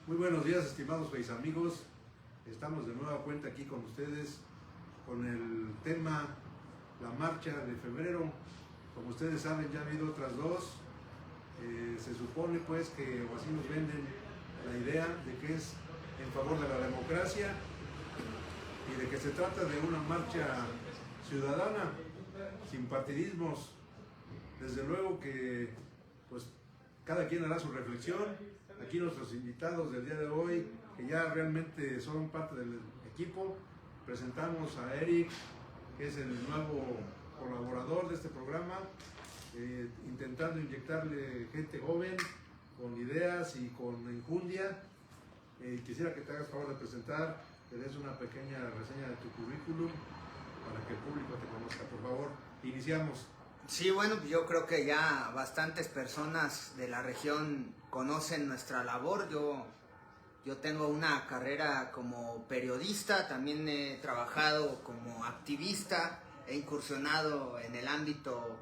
Muy buenos días, estimados Face amigos. Estamos de nueva cuenta aquí con ustedes con el tema la marcha de febrero. Como ustedes saben, ya ha habido otras dos. Se supone pues que, o así nos venden la idea de que es en favor de la democracia y de que se trata de una marcha ciudadana, sin partidismos. Desde luego que pues cada quien hará su reflexión. Aquí nuestros invitados del día de hoy, que ya realmente son parte del equipo, presentamos a Eric, que es el nuevo colaborador de este programa, intentando inyectarle gente joven, con ideas y con enjundia. Quisiera que te hagas favor de presentar, que des una pequeña reseña de tu currículum para que el público te conozca, por favor. Iniciamos. Sí, bueno, yo creo que ya bastantes personas de la región conocen nuestra labor. Yo tengo una carrera como periodista, también he trabajado como activista, he incursionado en el ámbito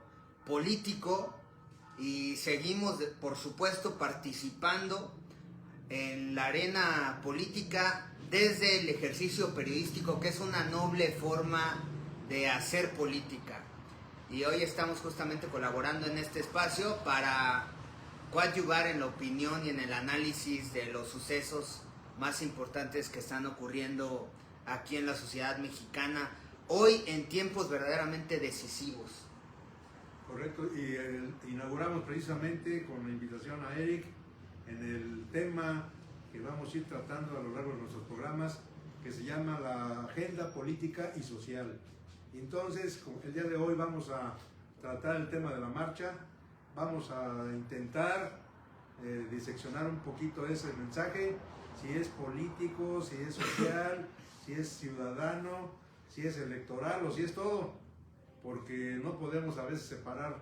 político y seguimos, por supuesto, participando en la arena política desde el ejercicio periodístico, que es una noble forma de hacer política. Y hoy estamos justamente colaborando en este espacio para coadyuvar en la opinión y en el análisis de los sucesos más importantes que están ocurriendo aquí en la sociedad mexicana, hoy en tiempos verdaderamente decisivos. Correcto, y inauguramos precisamente con la invitación a Eric en el tema que vamos a ir tratando a lo largo de nuestros programas, que se llama la agenda política y social. Entonces, el día de hoy vamos a tratar el tema de la marcha, vamos a intentar diseccionar un poquito ese mensaje, si es político, si es social, si es ciudadano, si es electoral o si es todo, porque no podemos a veces separar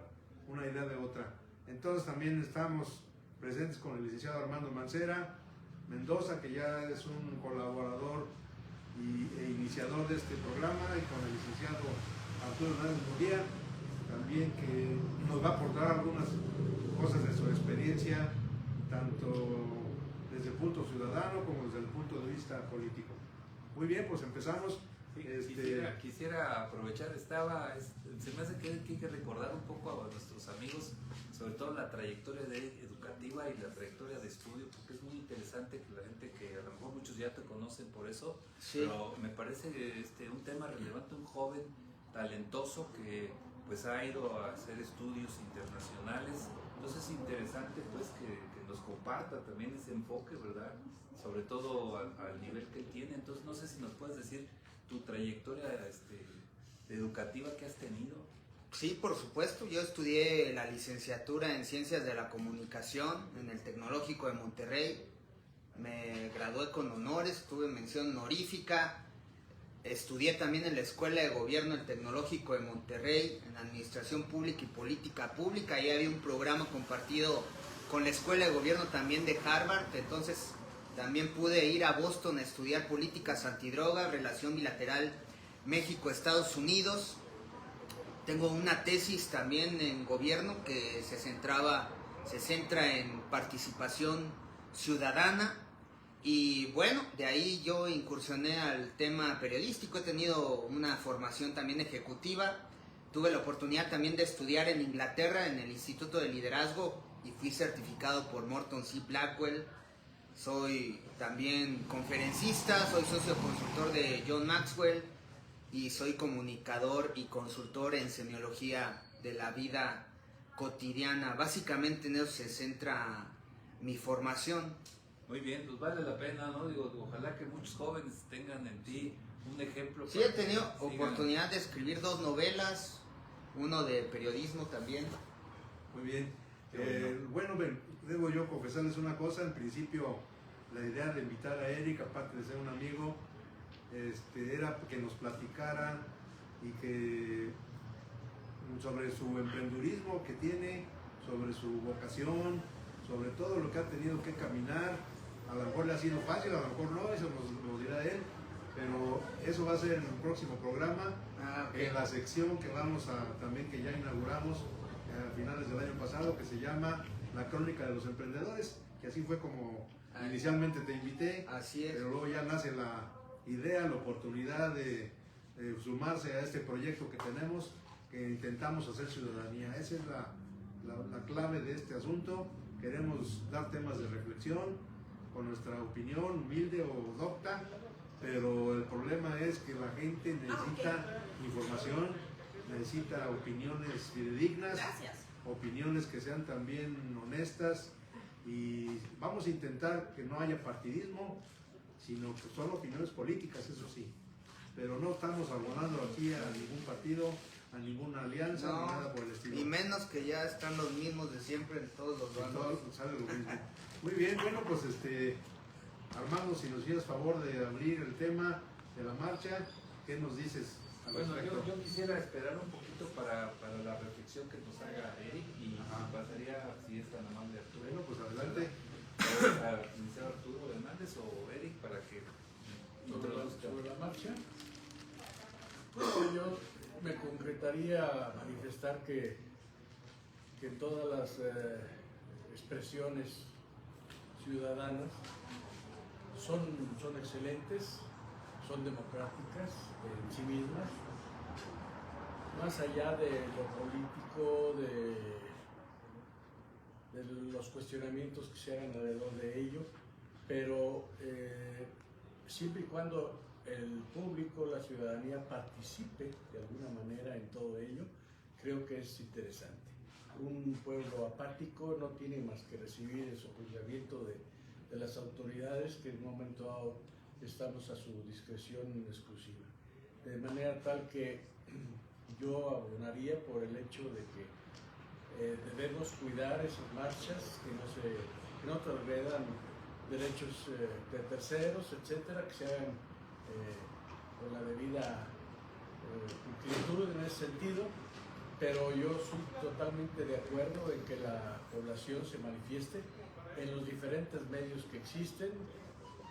una idea de otra. Entonces también estamos presentes con el licenciado Armando Mancera Mendoza, que ya es un colaborador e iniciador de este programa, y con el licenciado Arturo Hernández Murguía, también, que nos va a aportar algunas cosas de su experiencia, tanto desde el punto ciudadano como desde el punto de vista político. Muy bien, pues empezamos. Sí, quisiera aprovechar, se me hace que hay que recordar un poco a nuestros amigos, sobre todo la trayectoria educativa y la trayectoria de estudio, porque es muy interesante que la gente, que a lo mejor muchos ya te conocen por eso, sí, pero me parece un tema relevante, un joven talentoso que pues ha ido a hacer estudios internacionales. Entonces es interesante pues que nos comparta también ese enfoque, ¿verdad? Sobre todo al nivel que él tiene. Entonces no sé si nos puedes decir tu trayectoria educativa que has tenido. Sí, por supuesto. Yo estudié la licenciatura en Ciencias de la Comunicación en el Tecnológico de Monterrey. Me gradué con honores, tuve mención honorífica. Estudié también en la Escuela de Gobierno del Tecnológico de Monterrey, en Administración Pública y Política Pública. Ahí había un programa compartido con la Escuela de Gobierno también de Harvard. Entonces también pude ir a Boston a estudiar políticas antidroga, relación bilateral México-Estados Unidos. Tengo una tesis también en gobierno que se centra en participación ciudadana. Y bueno, de ahí yo incursioné al tema periodístico. He tenido una formación también ejecutiva. Tuve la oportunidad también de estudiar en Inglaterra en el Instituto de Liderazgo y fui certificado por Morton C. Blackwell. Soy también conferencista, soy socio consultor de John Maxwell y soy comunicador y consultor en semiología de la vida cotidiana. Básicamente en eso se centra mi formación. Muy bien, pues vale la pena, ¿no? Digo, ojalá que muchos jóvenes tengan en ti un ejemplo. Sí, he tenido oportunidad de escribir 2 novelas, uno de periodismo también. Muy bien. Bueno, debo yo confesarles una cosa. En principio, la idea de invitar a Eric, aparte de ser un amigo, era que nos platicara y que sobre su emprendurismo que tiene, sobre su vocación, sobre todo lo que ha tenido que caminar. A lo mejor le ha sido fácil, a lo mejor no, eso nos dirá él, pero eso va a ser en el próximo programa, okay, en la sección que también ya inauguramos a finales del año pasado, que se llama La Crónica de los Emprendedores, que así fue como Ah, inicialmente te invité, así es. pero luego ya nace la idea, la oportunidad de sumarse a este proyecto que tenemos, que intentamos hacer ciudadanía. Esa es la clave de este asunto. Queremos dar temas de reflexión con nuestra opinión humilde o docta, pero el problema es que la gente necesita información, necesita opiniones fidedignas, opiniones que sean también honestas, y vamos a intentar que no haya partidismo, sino que son opiniones políticas, eso sí, pero no estamos abonando aquí a ningún partido, a ninguna alianza, No, ni nada por el estilo. y menos que ya están los mismos de siempre en todos los bandos. Todo sale lo mismo. Muy bien, bueno, pues Armando, si nos hicieras favor de abrir el tema de la marcha, ¿qué nos dices al Bueno, respecto? yo quisiera esperar un poquito para la reflexión que nos haga Eric y Ajá. pasaría, si es tan amable, Arturo. Bueno, pues adelante. Al licenciado Arturo Hernández o Eric para que sobre la marcha. Yo me concretaría a manifestar que todas las expresiones ciudadanas son excelentes, son democráticas en sí mismas, más allá de lo político, de los cuestionamientos que se hagan alrededor de ello, pero siempre y cuando el público, la ciudadanía participe de alguna manera en todo ello, creo que es interesante. Un pueblo apático no tiene más que recibir el soportamiento de las autoridades, que en un momento dado estamos a su discreción exclusiva. De manera tal que yo abonaría por el hecho de que debemos cuidar esas marchas, que no transgredan derechos de terceros, etcétera, que se hagan con la debida pulcritud en ese sentido, pero yo soy totalmente de acuerdo en que la población se manifieste en los diferentes medios que existen,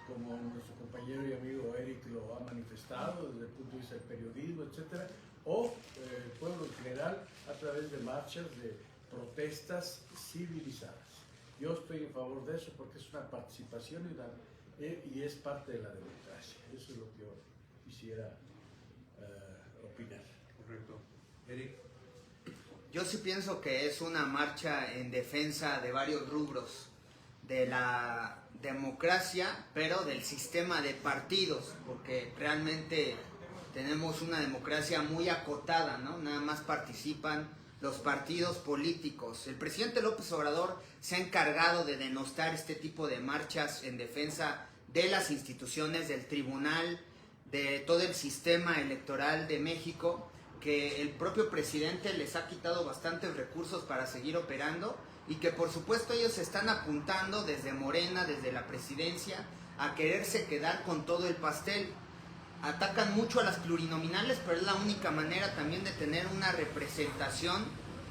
como nuestro compañero y amigo Eric lo ha manifestado desde el punto de vista del periodismo, etcétera, o el pueblo en general a través de marchas, de protestas civilizadas. Yo estoy en favor de eso porque es una participación y es parte de la democracia. Eso es lo que yo quisiera opinar. Correcto. Eric. Yo sí pienso que es una marcha en defensa de varios rubros, de la democracia, pero del sistema de partidos, porque realmente tenemos una democracia muy acotada, ¿no? Nada más participan los partidos políticos. El presidente López Obrador se ha encargado de denostar este tipo de marchas en defensa de las instituciones, del tribunal, de todo el sistema electoral de México, que el propio presidente les ha quitado bastantes recursos para seguir operando, y que por supuesto ellos están apuntando desde Morena, desde la presidencia, a quererse quedar con todo el pastel. Atacan mucho a las plurinominales, pero es la única manera también de tener una representación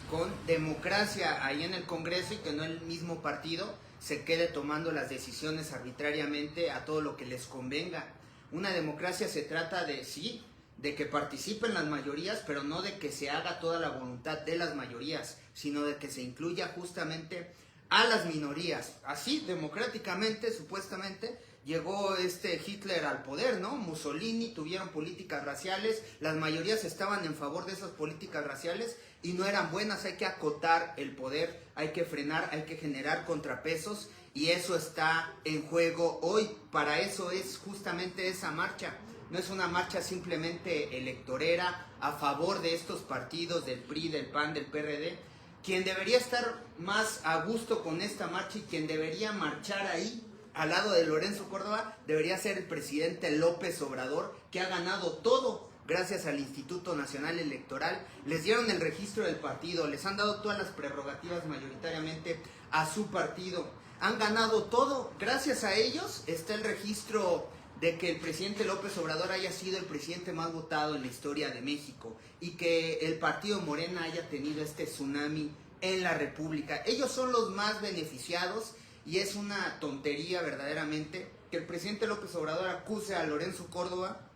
con democracia ahí en el Congreso, y que no el mismo partido se quede tomando las decisiones arbitrariamente a todo lo que les convenga. Una democracia se trata de, sí, de que participen las mayorías, pero no de que se haga toda la voluntad de las mayorías, sino de que se incluya justamente a las minorías. Así, democráticamente, supuestamente, llegó Hitler al poder, ¿no? Mussolini, tuvieron políticas raciales, las mayorías estaban en favor de esas políticas raciales y no eran buenas. Hay que acotar el poder, hay que frenar, hay que generar contrapesos, y eso está en juego hoy. Para eso es justamente esa marcha. No es una marcha simplemente electorera a favor de estos partidos, del PRI, del PAN, del PRD. Quien debería estar más a gusto con esta marcha y quien debería marchar ahí al lado de Lorenzo Córdoba debería ser el presidente López Obrador, que ha ganado todo gracias al Instituto Nacional Electoral. Les dieron el registro del partido, les han dado todas las prerrogativas mayoritariamente a su partido. Han ganado todo. Gracias a ellos está el registro de que el presidente López Obrador haya sido el presidente más votado en la historia de México, y que el partido Morena haya tenido este tsunami en la República. Ellos son los más beneficiados, y es una tontería verdaderamente que el presidente López Obrador acuse a Lorenzo Córdoba.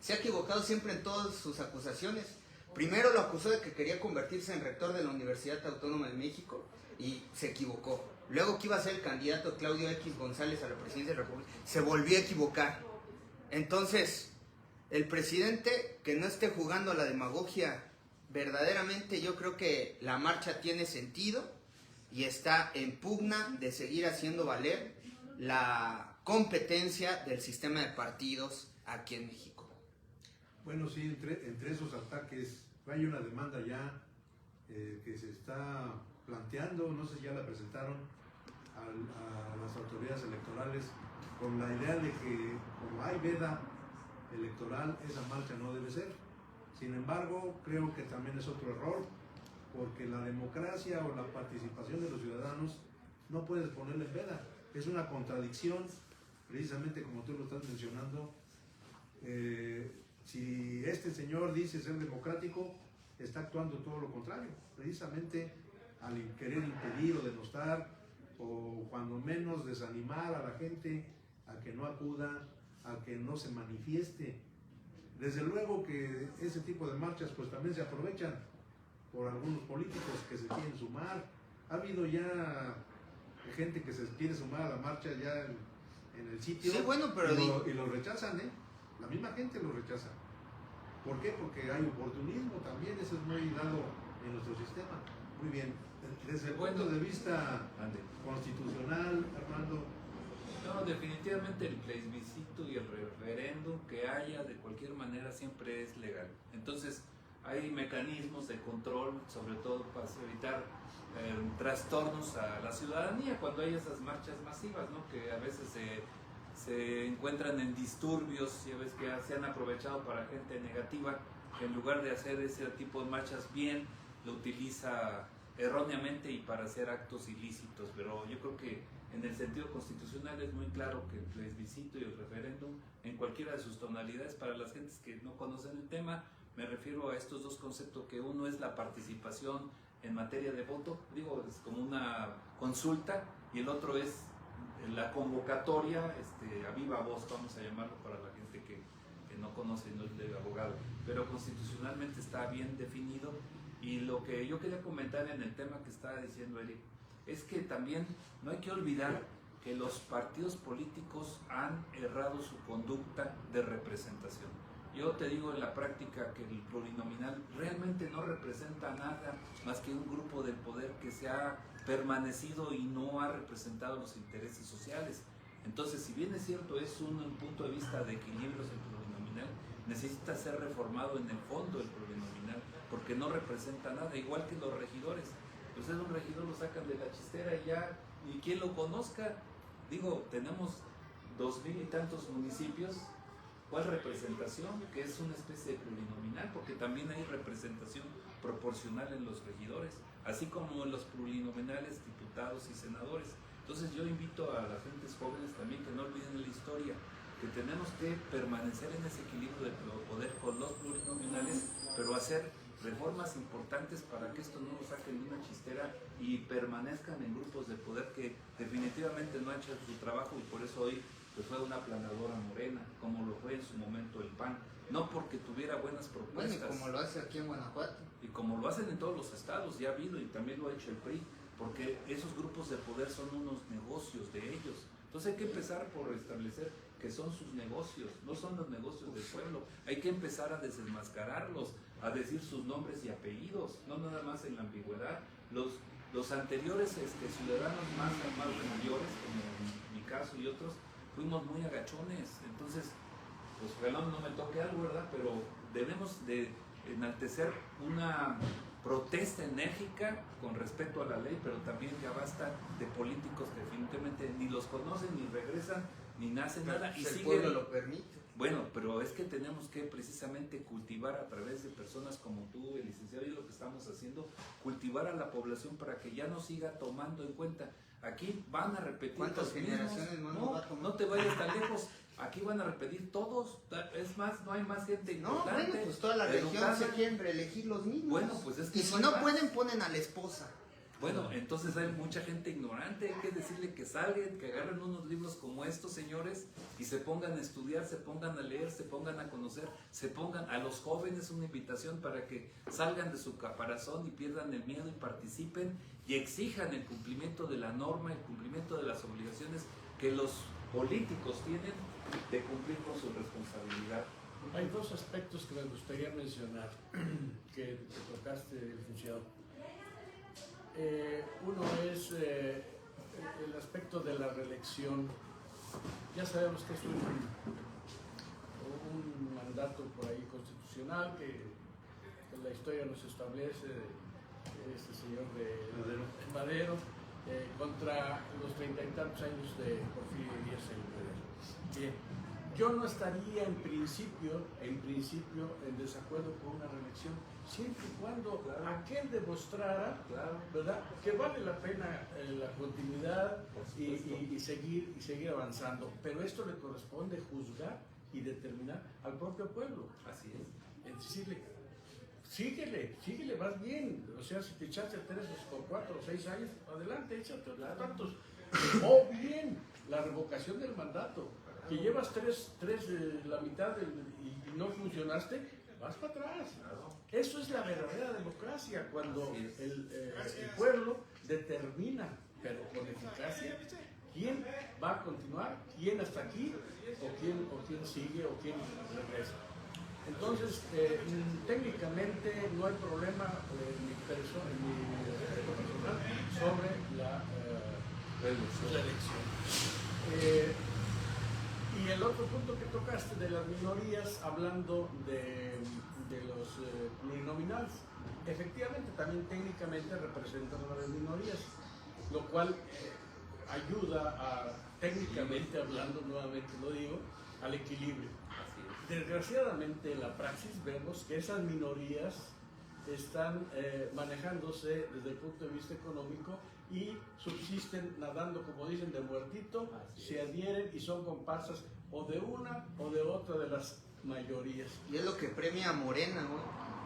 Se ha equivocado siempre en todas sus acusaciones. Primero lo acusó de que quería convertirse en rector de la Universidad Autónoma de México y se equivocó. luego que iba a ser el candidato Claudio X González a la presidencia de la República, se volvió a equivocar. Entonces, el presidente que no esté jugando a la demagogia, verdaderamente yo creo que la marcha tiene sentido y está en pugna de seguir haciendo valer la competencia del sistema de partidos aquí en México. Bueno, sí, entre esos ataques hay una demanda ya que se está planteando, no sé si ya la presentaron a las autoridades electorales, con la idea de que como hay veda electoral, esa marcha no debe ser. Sin embargo, creo que también es otro error, porque la democracia o la participación de los ciudadanos no puedes ponerle en veda. Es una contradicción, precisamente como tú lo estás mencionando. Si este señor dice ser democrático, está actuando todo lo contrario, precisamente al querer impedir o denostar, o cuando menos desanimar a la gente a que no acuda, a que no se manifieste. Desde luego que ese tipo de marchas pues también se aprovechan por algunos políticos que se quieren sumar. Ha habido ya gente que se quiere sumar a la marcha ya en el sitio, Sí, bueno, pero y lo rechazan, la misma gente lo rechaza. ¿Por qué? Porque hay oportunismo también, eso es muy dado en nuestro sistema. Muy bien, desde el punto de vista constitucional, Armando. No, definitivamente el plebiscito y el referéndum que haya de cualquier manera siempre es legal. Entonces hay mecanismos de control, sobre todo para evitar trastornos a la ciudadanía cuando hay esas marchas masivas, ¿no? Que a veces se encuentran en disturbios, ya ves que se han aprovechado para gente negativa, que en lugar de hacer ese tipo de marchas bien, lo utiliza erróneamente y para hacer actos ilícitos. Pero yo creo que en el sentido constitucional es muy claro que el plebiscito y el referéndum, en cualquiera de sus tonalidades, para las gentes que no conocen el tema, me refiero a estos dos conceptos, que uno es la participación en materia de voto, digo, es como una consulta, y el otro es la convocatoria a viva voz, vamos a llamarlo para la gente que no conoce, no es de abogado, pero constitucionalmente está bien definido. Y lo que yo quería comentar en el tema que estaba diciendo Eric, es que también no hay que olvidar que los partidos políticos han errado su conducta de representación. Yo te digo en la práctica que el plurinominal realmente no representa nada más que un grupo del poder que se ha permanecido y no ha representado los intereses sociales. Entonces, si bien es cierto, es un punto de vista de equilibrios el plurinominal, necesita ser reformado en el fondo el plurinominal, porque no representa nada, igual que los regidores. Entonces un regidor lo sacan de la chistera y ya, y quien lo conozca, digo, tenemos 2000 y tantos municipios. ¿Cuál representación? Que es una especie de plurinominal, porque también hay representación proporcional en los regidores, así como en los plurinominales diputados y senadores. Entonces yo invito a las gentes jóvenes también que no olviden la historia, que tenemos que permanecer en ese equilibrio de poder con los plurinominales, pero hacer reformas importantes para que esto no lo saquen de una chistera y permanezcan en grupos de poder que definitivamente no han hecho su trabajo, y por eso hoy pues fue una aplanadora Morena, como lo fue en su momento el PAN, no porque tuviera buenas propuestas. Bueno, y como lo hace aquí en Guanajuato. Y como lo hacen en todos los estados, ya ha habido, y también lo ha hecho el PRI, porque esos grupos de poder son unos negocios de ellos. Entonces hay que empezar por establecer que son sus negocios, no son los negocios del pueblo. Hay que empezar a desenmascararlos, a decir sus nombres y apellidos, no nada más en la ambigüedad. Los anteriores ciudadanos más mayores, como en mi caso y otros, fuimos muy agachones. Entonces, pues ojalá no me toque algo, ¿verdad? Pero debemos de enaltecer una protesta enérgica con respecto a la ley, pero también ya basta de políticos que definitivamente ni los conocen, ni regresan, ni nacen nada, y el siguen. pueblo lo permite. Bueno, pero es que tenemos que precisamente cultivar a través de personas como tú, el licenciado, y lo que estamos haciendo, cultivar a la población para que ya no siga tomando en cuenta. Aquí van a repetir. ¿Cuántas generaciones más nos va a tomar? No te vayas tan lejos. Aquí van a repetir todos. Es más, no hay más gente importante. No, bueno, pues toda la región educada. se quieren reelegir los mismos. Bueno, pues es que y si no pueden, ponen a la esposa. Bueno, entonces hay mucha gente ignorante, hay que decirle que salgan, que agarren unos libros como estos, señores, y se pongan a estudiar, se pongan a leer, se pongan a conocer, se pongan a los jóvenes una invitación para que salgan de su caparazón y pierdan el miedo y participen y exijan el cumplimiento de la norma, el cumplimiento de las obligaciones que los políticos tienen de cumplir con su responsabilidad. Hay dos aspectos que me gustaría mencionar que tocaste, licenciado. Uno es el aspecto de la reelección. Ya sabemos que es un mandato por ahí constitucional que la historia nos establece, este señor de Madero, contra los 30 y tantos años de Porfirio Díaz en el poder. Bien, yo no estaría en principio en desacuerdo con una reelección, siempre y cuando aquel demostrara, ¿verdad?, que vale la pena la continuidad y seguir avanzando. Pero esto le corresponde juzgar y determinar al propio pueblo. Así es. Es decirle, síguele, vas bien. O sea, si te echaste 3 o 4 o 6 años, adelante, échate otros tantos. O bien, la revocación del mandato. Que llevas la mitad y no funcionaste, vas para atrás. Eso es la verdadera democracia, cuando el pueblo determina, pero con eficacia, quién va a continuar, quién hasta aquí, o quién sigue, o quién regresa. Entonces, técnicamente no hay problema en mi aspecto personal sobre la reelección. Y el otro punto que tocaste de las minorías, hablando de los plurinominales, efectivamente también técnicamente representan a las minorías, lo cual ayuda técnicamente hablando, nuevamente lo digo, al equilibrio. Desgraciadamente en la praxis vemos que esas minorías están manejándose desde el punto de vista económico y subsisten nadando, como dicen, de muertito, se adhieren y son comparsas o de una o de otra de las mayorías. Y es lo que premia a Morena, ¿no?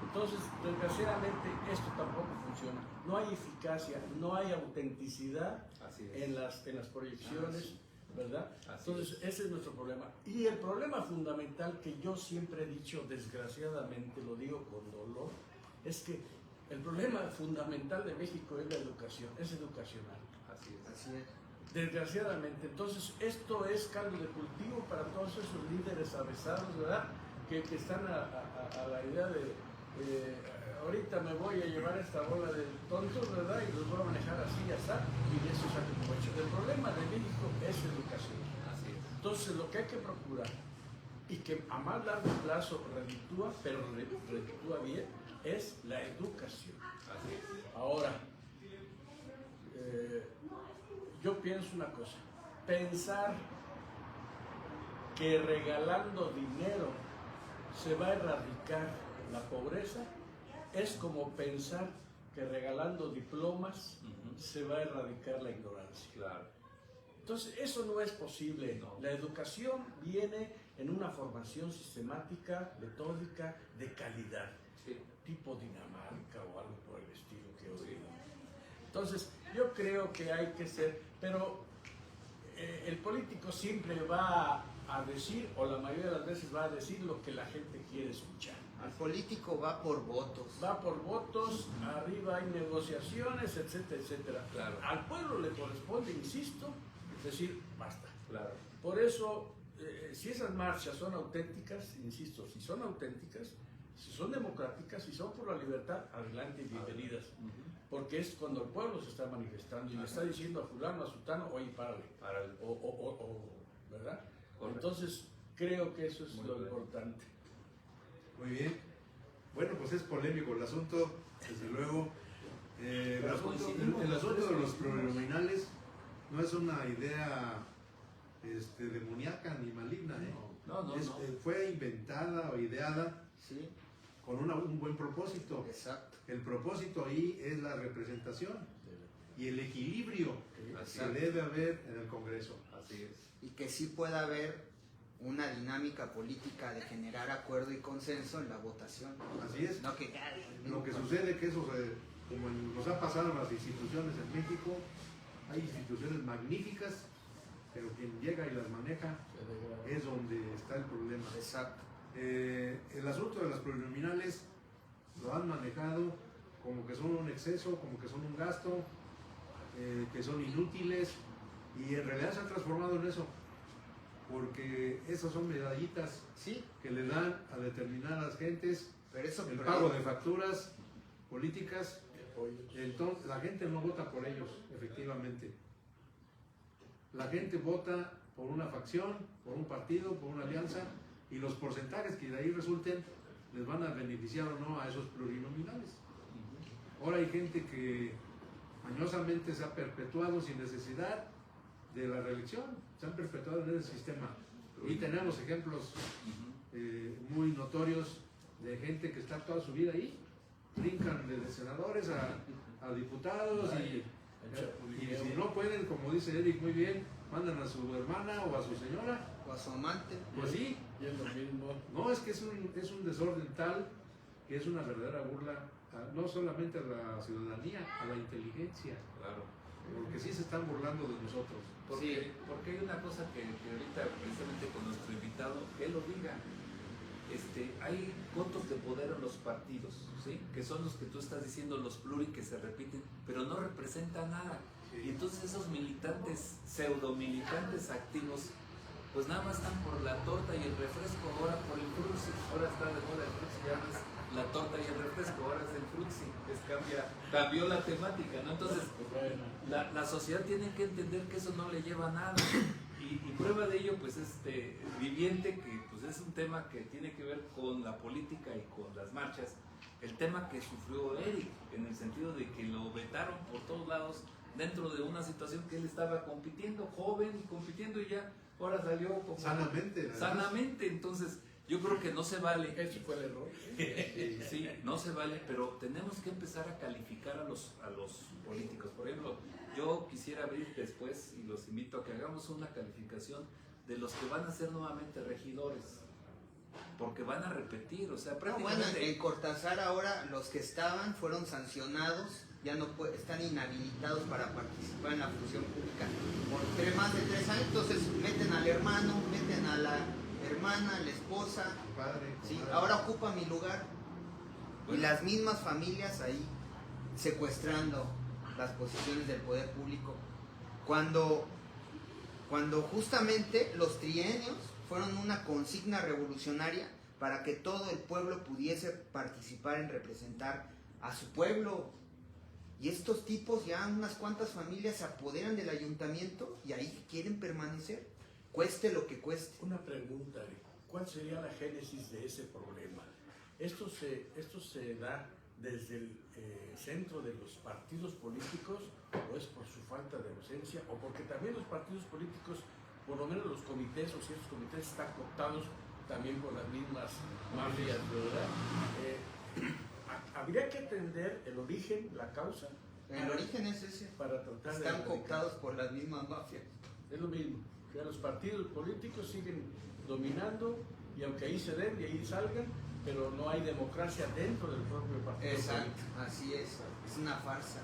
Entonces, desgraciadamente, esto tampoco funciona. No hay eficacia, no hay autenticidad en las proyecciones, ¿verdad? Entonces, ese es nuestro problema. Y el problema fundamental que yo siempre he dicho, desgraciadamente, lo digo con dolor, es que el problema fundamental de México es la educación, es educacional. Así es. Desgraciadamente, entonces esto es caldo de cultivo para todos esos líderes avesados, ¿verdad? Que están a la idea de ahorita me voy a llevar esta bola de tontos, ¿verdad? Y los voy a manejar así, así, y eso saque provecho. El problema de México es educación. Así es. Entonces lo que hay que procurar, y que a más largo plazo reditúa, pero reditúa bien, es la educación. Ahora, yo pienso una cosa, pensar que regalando dinero se va a erradicar la pobreza es como pensar que regalando diplomas se va a erradicar la ignorancia. Claro. Entonces, eso no es posible. No. La educación viene en una formación sistemática, metódica, de calidad. Sí. Tipo Dinamarca o algo por el estilo que he oído. Entonces, yo creo que hay que ser, pero el político siempre va a decir, o la mayoría de las veces va a decir lo que la gente quiere escuchar. El político va por votos. Va por votos, arriba hay negociaciones, etcétera, etcétera. Claro. Al pueblo le corresponde, insisto, decir basta. Claro. Por eso, si esas marchas son auténticas, insisto, si son auténticas, si son democráticas, si son por la libertad, adelante y bienvenidas. Porque es cuando el pueblo se está manifestando y le está diciendo a fulano, a sutano, oye, párale. ¿Verdad? Correcto. Entonces, creo que eso es Muy lo bien. importante. Muy bien. Bueno, pues es polémico el asunto, desde luego. El asunto de los plurinominales no es una idea demoníaca ni maligna, ¿eh? No. Fue inventada o ideada Sí, con un buen propósito. exacto. El propósito ahí es la representación y el equilibrio que Exacto. debe haber en el Congreso. Así es. Y que sí pueda haber una dinámica política de generar acuerdo y consenso en la votación. Así es. No que Lo que sucede es que eso como nos ha pasado en las instituciones en México, hay instituciones magníficas, pero quien llega y las maneja es donde está el problema. Exacto. El asunto de las plurinominales lo han manejado como que son un exceso, como que son un gasto, que son inútiles, y en realidad se han transformado en eso, porque esas son medallitas Sí, que le dan a determinadas gentes, pero eso el pago de facturas políticas. Apoyos. Entonces la gente no vota por ellos, efectivamente. La gente vota por una facción, por un partido, por una alianza, y los porcentajes que de ahí resulten les van a beneficiar o no a esos plurinominales. Ahora hay gente que mañosamente se ha perpetuado sin necesidad de la reelección, se han perpetuado en ese sistema. Y tenemos ejemplos muy notorios de gente que está toda su vida ahí, brincan de senadores a diputados, y si no pueden, como dice Eric muy bien, mandan a su hermana o a su señora. o a su amante. Pues sí, Y es lo mismo. no, es que es un desorden tal que es una verdadera burla, no solamente a la ciudadanía, a la inteligencia, Claro. porque sí se están burlando de nosotros. Porque hay una cosa que ahorita precisamente con nuestro invitado, que él lo diga, hay cotos de poder en los partidos, ¿sí? Que son los que tú estás diciendo, los pluri que se repiten, pero no representan nada. Y entonces esos militantes, pseudo militantes activos, pues nada más están por la torta y el refresco, ahora por el fruxi, ahora está de moda el fruxi, ya no es la torta y el refresco, ahora es el fruxi, cambió la temática, ¿no? Entonces la sociedad tiene que entender que eso no le lleva a nada. Y prueba de ello, pues, viviente, que pues es un tema que tiene que ver con la política y con las marchas, el tema que sufrió Eric, en el sentido de que lo vetaron por todos lados dentro de una situación que él estaba compitiendo, joven y compitiendo, y ya ahora salió como sanamente. Entonces yo creo que no se vale. Ese fue el error. Sí, no se vale, pero tenemos que empezar a calificar a los políticos. Por ejemplo, yo quisiera abrir después, y los invito a que hagamos una calificación de los que van a ser nuevamente regidores, porque van a repetir, o sea, No, prácticamente... bueno, en Cortázar ahora los que estaban fueron sancionados, ya no están inhabilitados para participar en la función pública por más de 3 años. Entonces meten al hermano, meten a la hermana, a la esposa, sí, ahora ocupa mi lugar. Y las mismas familias ahí secuestrando las posiciones del poder público, cuando justamente los trienios fueron una consigna revolucionaria para que todo el pueblo pudiese participar en representar a su pueblo. Y estos tipos, ya unas cuantas familias, se apoderan del ayuntamiento y ahí quieren permanecer, cueste lo que cueste. Una pregunta, ¿cuál sería la génesis de ese problema? ¿Esto se da desde el centro de los partidos políticos, o es por su falta de ausencia, o porque también los partidos políticos, por lo menos los comités o ciertos comités, están cooptados también por las mismas mafias, ¿verdad? Habría que entender el origen, la causa. El origen es ese. Para tratar de Están cooptados por las mismas mafias. Es lo mismo. O sea, los partidos políticos siguen dominando, y aunque ahí se den y ahí salgan, pero no hay democracia dentro del propio partido. Exacto, político. así es una farsa.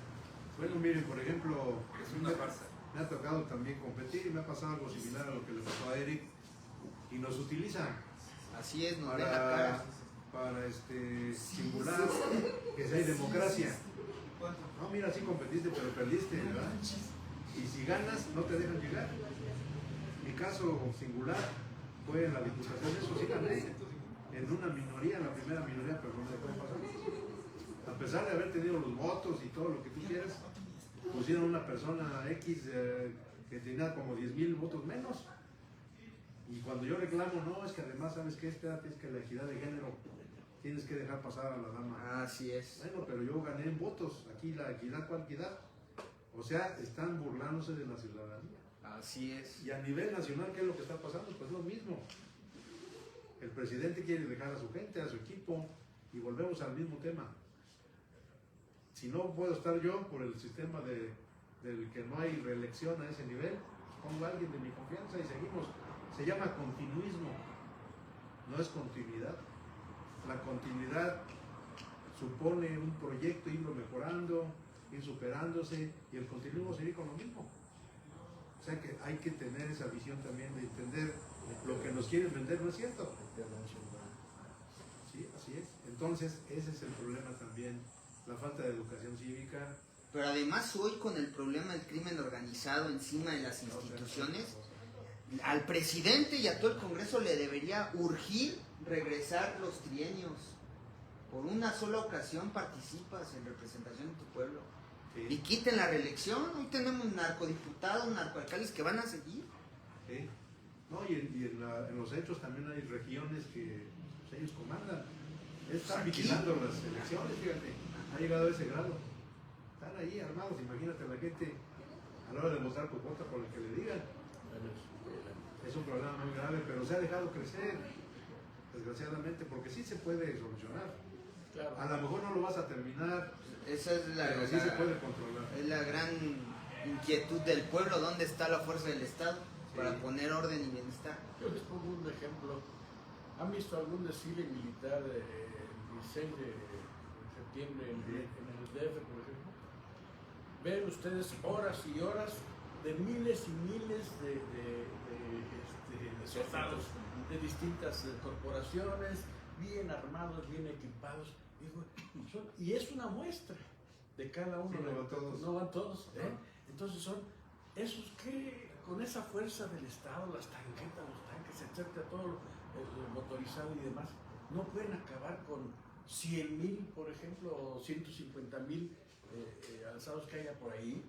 Bueno, miren, por ejemplo, Es una farsa. me ha tocado también competir y me ha pasado algo similar a lo que le pasó a Eric, y nos utilizan Así es, nos ven la cara. para singular que si hay democracia. No, mira, sí competiste, pero perdiste, ¿verdad? Y si ganas, no te dejan llegar. Mi caso singular fue en la Diputación, eso sí gané, en una minoría, en la primera minoría, pero no me dejó pasar. A pesar de haber tenido los votos y todo lo que tú quieras, pusieron una persona X que tenía como 10,000 votos menos. Y cuando yo reclamo, no, es que además, ¿sabes qué? Espérate, es que la equidad de género tienes que dejar pasar a la dama. Así es. Bueno, pero yo gané en votos. Aquí la equidad, ¿cuál equidad? O sea, están burlándose de la ciudadanía. Así es. Y a nivel nacional, ¿qué es lo que está pasando? Pues lo mismo. El presidente quiere dejar a su gente, a su equipo, y volvemos al mismo tema. Si no puedo estar yo por el sistema del que no hay reelección a ese nivel, pongo a alguien de mi confianza y seguimos. Se llama continuismo, no es continuidad. La continuidad supone un proyecto, irlo mejorando, ir superándose, y el continuo seguir con lo mismo. O sea que hay que tener esa visión también de entender lo que nos quieren vender no es cierto. Sí, así es. Entonces, ese es el problema también, la falta de educación cívica. Pero además hoy con el problema del crimen organizado encima de las instituciones, al presidente y a todo el Congreso le debería urgir regresar los trienios. Por una sola ocasión participas en representación de tu pueblo. Sí. Y quiten la reelección. Hoy tenemos narcodiputados, narcoalcaldes que van a seguir. Sí. No, y en los hechos también hay regiones que pues, ellos comandan. Están vigilando las elecciones, fíjate. Ha llegado a ese grado. Están ahí armados, imagínate la gente a la hora de mostrar tu cuota por el que le digan. Es un problema muy grave, pero se ha dejado crecer, desgraciadamente, porque sí se puede solucionar. Claro. A lo mejor no lo vas a terminar, Esa es pero sí se puede controlar. es la gran inquietud del pueblo. ¿Dónde está la fuerza del Estado para poner orden y bienestar? Yo les pongo un ejemplo. ¿Han visto algún desfile militar el 16 de septiembre en el DF, por ejemplo? Ven ustedes horas y horas de miles y miles de soldados de distintas corporaciones, bien armados, bien equipados. Y es una muestra de cada uno. Sí, no van todos. No van todos. ¿Eh? No. Entonces son esos que con esa fuerza del Estado, las tanquetas, los tanques, etcétera, todo lo motorizado y demás, no pueden acabar con 100,000, por ejemplo, o 150,000 alzados que haya por ahí.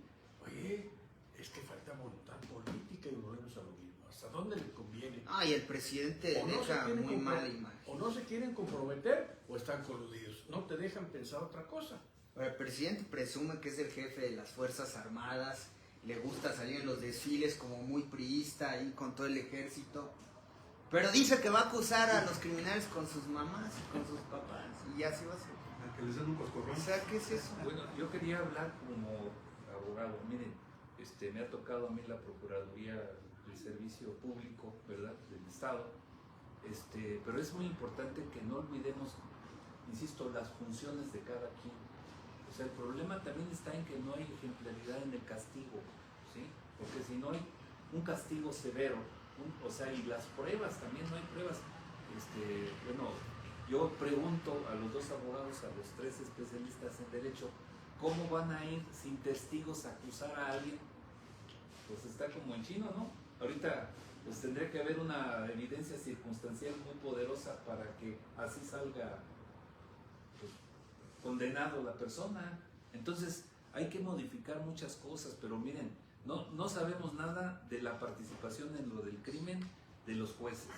Oye, es que falta voluntad política y volvemos a lo mismo. ¿Hasta dónde le conviene? Y el presidente O no se deja quieren muy mala imagen. o no se quieren comprometer o están coludidos. No te dejan pensar otra cosa. El presidente presume que es el jefe de las Fuerzas Armadas, le gusta salir en los desfiles como muy priista ahí con todo el ejército, pero dice que va a acusar a los criminales con sus mamás y con sus papás, y ya se va a hacer. A que les den un coscorrón. O sea, ¿qué es eso? Bueno, yo quería hablar como abogado. Miren, me ha tocado a mí la Procuraduría del Servicio Público, ¿verdad?, del Estado. Pero es muy importante que no olvidemos, insisto, las funciones de cada quien. O sea, el problema también está en que no hay ejemplaridad en el castigo, ¿sí? Porque si no hay un castigo severo, y las pruebas, también no hay pruebas. Bueno, yo pregunto a los dos abogados, a los tres especialistas en derecho, ¿cómo van a ir sin testigos a acusar a alguien? Pues está como en chino, ¿no? Ahorita pues tendría que haber una evidencia circunstancial muy poderosa para que así salga pues, condenado la persona. Entonces hay que modificar muchas cosas, pero miren, no sabemos nada de la participación en lo del crimen de los jueces.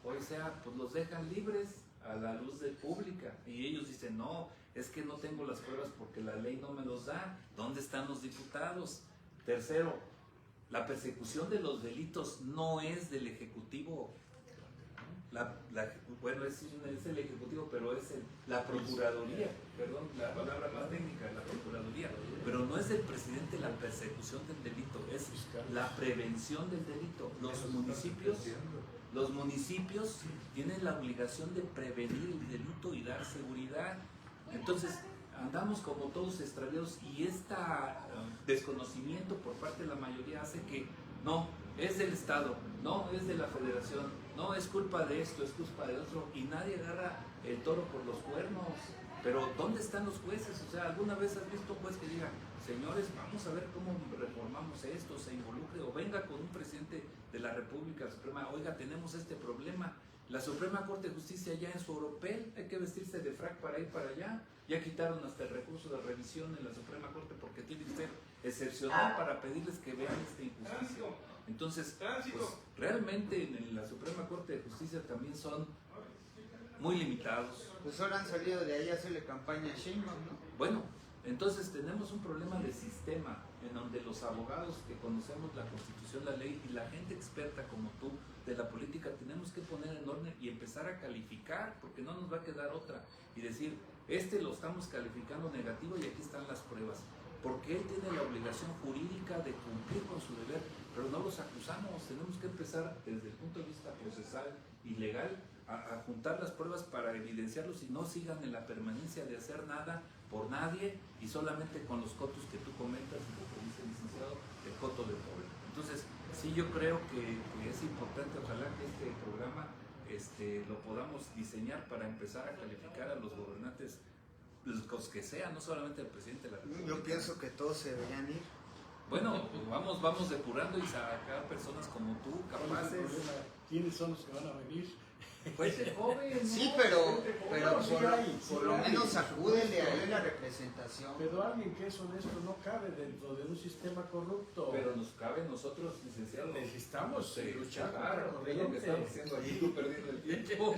O sea, pues los dejan libres a la luz de pública y ellos dicen, no, es que no tengo las pruebas porque la ley no me los da. ¿Dónde están los diputados? Tercero, la persecución de los delitos no es del Ejecutivo. Bueno, es el Ejecutivo, pero es la Procuraduría, perdón, la palabra más técnica, la Procuraduría, pero no es el presidente la persecución del delito, es la prevención del delito. Los municipios tienen la obligación de prevenir el delito y dar seguridad. Entonces, andamos como todos extraviados y este desconocimiento por parte de la mayoría hace que no, es del Estado, no, es de la Federación, no, es culpa de esto, es culpa de otro, y nadie agarra el toro por los cuernos. Pero ¿dónde están los jueces? O sea, ¿alguna vez has visto un juez que diga, señores, vamos a ver cómo reformamos esto, se involucre, o venga con un presidente de la República Suprema, oiga, tenemos este problema? La Suprema Corte de Justicia ya en su oropel, hay que vestirse de frac para ir para allá. Ya quitaron hasta el recurso de revisión en la Suprema Corte porque tiene que ser excepcional para pedirles que vean esta injusticia. Entonces, pues, realmente en la Suprema Corte de Justicia también son muy limitados. Pues ahora han salido de ahí a hacerle campaña a Sheinbaum, ¿no? Bueno, entonces tenemos un problema de sistema en donde los abogados que conocemos la Constitución, la ley y la gente experta como tú de la política tenemos que poner en orden y empezar a calificar, porque no nos va a quedar otra, y decir, lo estamos calificando negativo y aquí están las pruebas, porque él tiene la obligación jurídica de cumplir con su deber pero no los acusamos. Tenemos que empezar desde el punto de vista procesal y legal a juntar las pruebas para evidenciarlos y no sigan en la permanencia de hacer nada por nadie y solamente con los cotos que tú comentas y lo que dice el licenciado, el coto del pobre. Entonces, sí, yo creo que es importante, ojalá que este programa lo podamos diseñar para empezar a calificar a los gobernantes, los que sean, no solamente el presidente de la República. Yo pienso que todos se deberían ir. Bueno, vamos depurando y sacar personas como tú, capaces. ¿Quiénes son los que van a venir? Pues el joven. Sí, ¿no? pero sí por lo hay. menos acúdele a él la representación. Pero alguien que es honesto no cabe dentro de un sistema corrupto. Pero nos cabe nosotros, licenciado. Necesitamos luchar claro, contra es lo que corriente. estamos haciendo aquí, tú perdiendo el tiempo.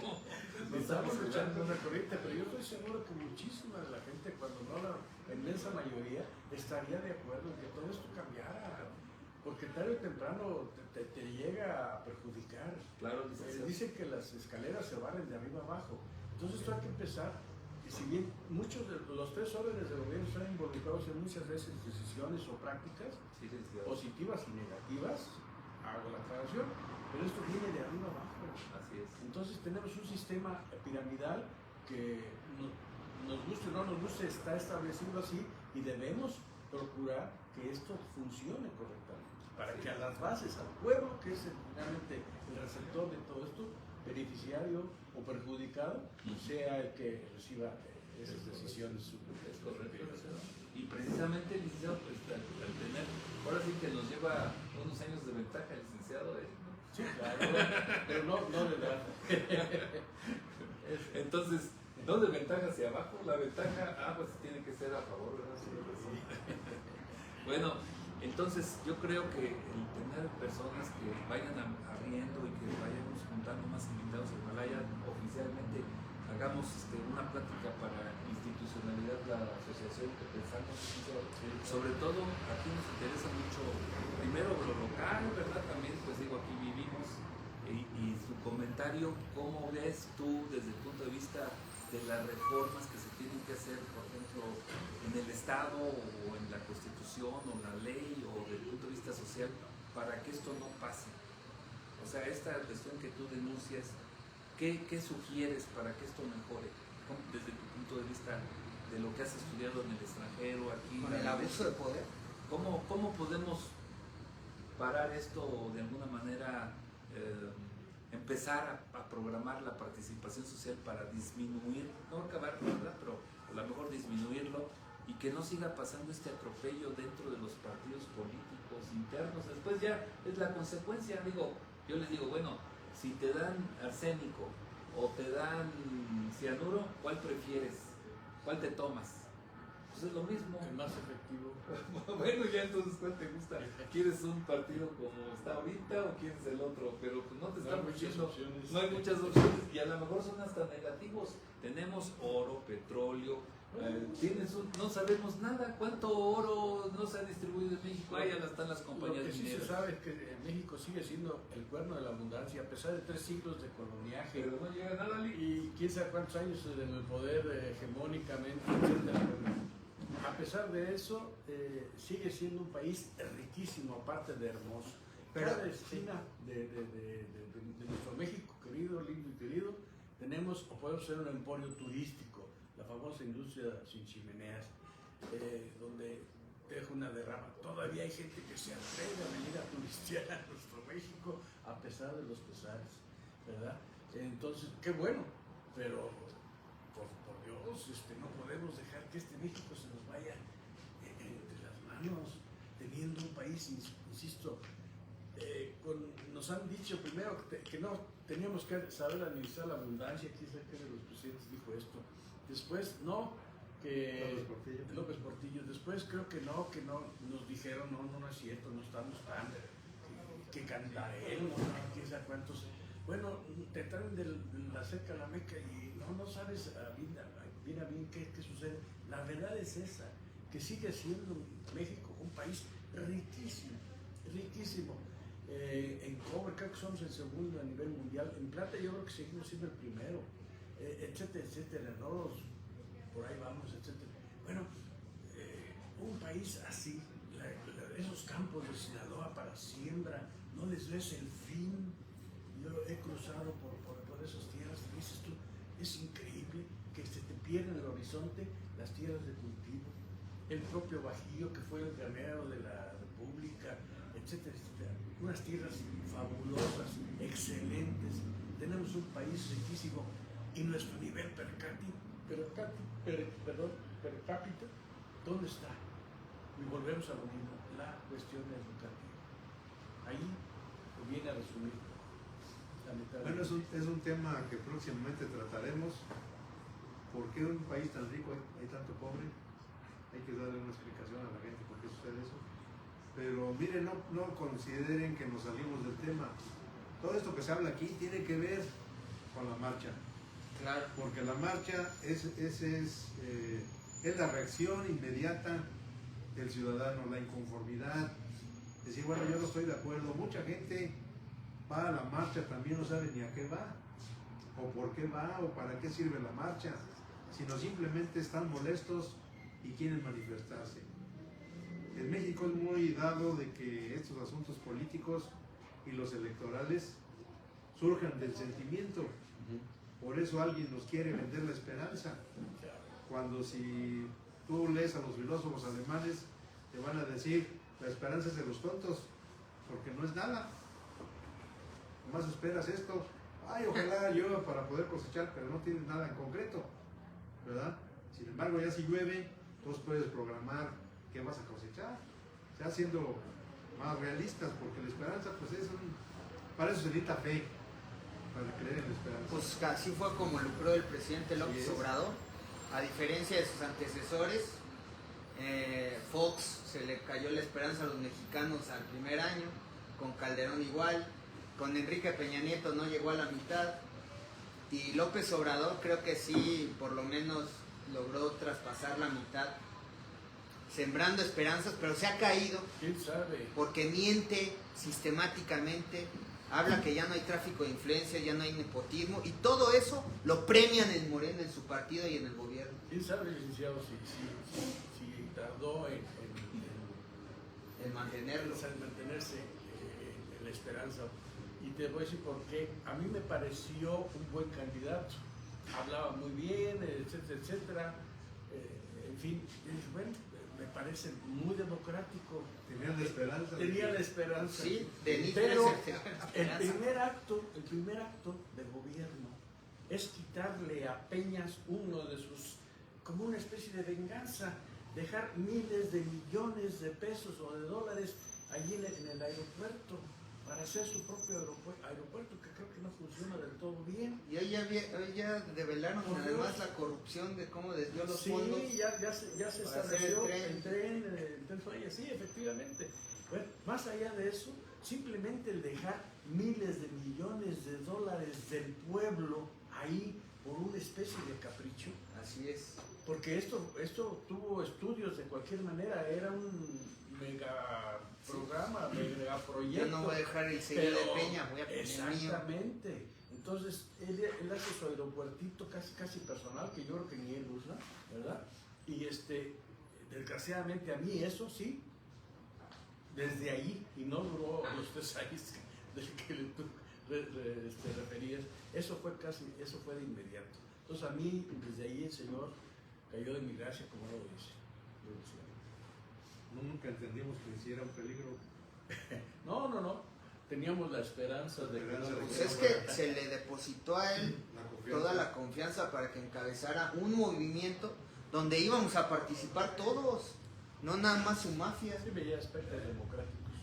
Estamos luchando contra corriente, pero yo estoy seguro que muchísima de la gente, cuando no la inmensa mayoría, estaría de acuerdo en que todo esto cambiara. Porque tarde o temprano te llega a perjudicar. Claro, licenciado. Dicen que las escaleras se barren de arriba abajo. Entonces esto hay que empezar. Y si bien muchos de los tres órdenes de gobierno están involucrados en muchas veces decisiones o prácticas Sí, licenciado. positivas y negativas, hago la aclaración, pero esto viene de arriba abajo. Así es. Entonces tenemos un sistema piramidal que nos guste o no nos guste, está establecido así y debemos procurar que esto funcione correctamente, para que a las bases, al pueblo, que es finalmente el receptor de todo esto, beneficiario o perjudicado, sea el que reciba esas decisiones. Es correcto. Y precisamente, licenciado, pues, al tener, ahora sí que nos lleva unos años de ventaja, licenciado. Sí, claro, pero no de edad. Entonces, no de ventaja hacia abajo, la ventaja, pues tiene que ser a favor, ¿verdad? Sí. Bueno, entonces yo creo que el tener personas que vayan abriendo y que vayamos juntando más invitados, ojalá ya oficialmente hagamos una plática para institucionalidad la asociación que pensamos, sobre todo aquí nos interesa mucho, primero lo local, ¿verdad? También, pues digo, aquí vivimos y su comentario, ¿cómo ves tú desde el punto de vista de las reformas que se tienen que hacer, por ejemplo, en el Estado o en la Constitución o la ley o desde el punto de vista social, para que esto no pase? O sea, esta cuestión que tú denuncias, ¿qué sugieres para que esto mejore? Desde tu punto de vista de lo que has estudiado en el extranjero, aquí. Con el abuso de poder. ¿Cómo podemos parar esto o de alguna manera empezar a programar la participación social para disminuir, no acabar, ¿verdad? Pero a lo mejor disminuirlo y que no siga pasando este atropello dentro de los partidos políticos internos? Después ya es la consecuencia, yo les digo, bueno, si te dan arsénico o te dan cianuro, ¿cuál prefieres? ¿Cuál te tomas? Pues es lo mismo. El más efectivo. Bueno, ya entonces, ¿cuál te gusta? ¿Quieres un partido como está ahorita o quieres el otro? Pero pues no te estamos diciendo, no hay muchas opciones y a lo mejor son hasta negativos. Tenemos oro, petróleo, no sabemos nada. ¿Cuánto oro no se ha distribuido en México? Ahí ya están las compañías Lo que sí mineras. se sabe es que México sigue siendo el cuerno de la abundancia, a pesar de 3 siglos de coloniaje. Pero no llega nada, Y quién sabe cuántos años en el poder hegemónicamente, etcétera. A pesar de eso, sigue siendo un país riquísimo, aparte de hermoso. Cada esquina de nuestro México querido, lindo y querido, tenemos o podemos ser un emporio turístico, la famosa industria sin chimeneas, donde deja una derrama. Todavía hay gente que se atreve a venir a turistear a nuestro México, a pesar de los pesares, ¿verdad? Entonces, qué bueno, pero por Dios, no podemos dejar que este México se nos vaya entre las manos, teniendo un país, insisto, nos han dicho primero que no teníamos que saber administrar la abundancia. Aquí sé que de los presidentes dijo esto. Después, no, que López Portillo. Después creo que no nos dijeron, no es cierto, no estamos tan, que cantaremos, quién sabe cuántos. Bueno, te traen de la cerca a la Meca y no sabes bien a bien qué sucede. La verdad es esa, que sigue siendo México un país riquísimo, riquísimo. En cobre creo que somos el segundo a nivel mundial. En plata yo creo que seguimos siendo el primero, etcétera, etcétera. Por ahí vamos, etcétera. Bueno, un país así, esos campos de Sinaloa para siembra, no les ves el fin. Yo he cruzado por esas tierras y dices tú, es increíble que se te pierda en el horizonte las tierras de cultivo, el propio Bajío que fue el granero de la República, etcétera, etcétera. Unas tierras fabulosas, excelentes. Tenemos un país riquísimo y nuestro nivel per cápita, ¿dónde está? Y volvemos a lo mismo, la cuestión educativa. Ahí viene a resumir. Bueno, es un tema que próximamente trataremos. ¿Por qué en un país tan rico hay tanto pobre? Hay que darle una explicación a la gente por qué sucede eso. Pero miren, no consideren que nos salimos del tema. Todo esto que se habla aquí tiene que ver con la marcha. Claro. Porque la marcha es la reacción inmediata del ciudadano, la inconformidad. Decir, bueno, yo no estoy de acuerdo. Mucha gente va a la marcha, también no sabe ni a qué va, o por qué va, o para qué sirve la marcha, sino simplemente están molestos y quieren manifestarse. En México es muy dado de que estos asuntos políticos y los electorales surjan del sentimiento. Por eso alguien nos quiere vender la esperanza. Cuando si tú lees a los filósofos alemanes, te van a decir, la esperanza es de los tontos, porque no es nada. Nomás esperas esto, ay, ojalá yo para poder cosechar, pero no tienes nada en concreto, ¿verdad? Sin embargo, ya si llueve, tú puedes programar qué vas a cosechar, o sea, siendo más realistas, porque la esperanza, pues para eso se necesita fe, para creer en la esperanza. Pues así fue como lucró el presidente López Obrador, a diferencia de sus antecesores. Fox se le cayó la esperanza a los mexicanos al primer año, con Calderón igual, con Enrique Peña Nieto no llegó a la mitad, y López Obrador creo que sí, por lo menos logró traspasar la mitad, sembrando esperanzas, pero se ha caído. ¿Quién sabe? Porque miente sistemáticamente, habla que ya no hay tráfico de influencia, ya no hay nepotismo, y todo eso lo premian en Morena, en su partido y en el gobierno. ¿Quién sabe, licenciado, si tardó en mantenerlo? En mantenerse en la esperanza? Y te voy a decir por qué. A mí me pareció un buen candidato. Hablaba muy bien, etcétera, etcétera. En fin, bueno, me parece muy democrático. Tenía la esperanza. Tenía la esperanza. Sí, pero el primer acto del gobierno es quitarle a Peñas uno de sus, como una especie de venganza, dejar miles de millones de pesos o de dólares allí en el aeropuerto para hacer su propio aeropuerto, que creo que no funciona del todo bien. Y hoy ya develaron además la corrupción de cómo desvió los fondos. Sí, ya se estableció el tren Maya, sí, efectivamente. Bueno, más allá de eso, simplemente el dejar miles de millones de dólares del pueblo ahí por una especie de capricho. Así es. Porque esto tuvo estudios de cualquier manera, era un mega programa, mega proyecto. Yo no voy a dejar el sello de Peña, voy a poner exactamente. mío. Entonces, él hace su aeropuertito casi personal, que yo creo que ni él usa, ¿verdad? Y desgraciadamente a mí eso sí, desde ahí, y no duró los 3 años del que le referías, eso fue de inmediato. Entonces a mí, desde ahí el Señor cayó de mi gracia, como lo dice. Nunca entendimos que hiciera un peligro. No. Teníamos la esperanza de que Pues es que se le depositó a él toda la confianza para que encabezara un movimiento donde íbamos a participar todos, no nada más su mafia. Sí, veía aspectos democráticos.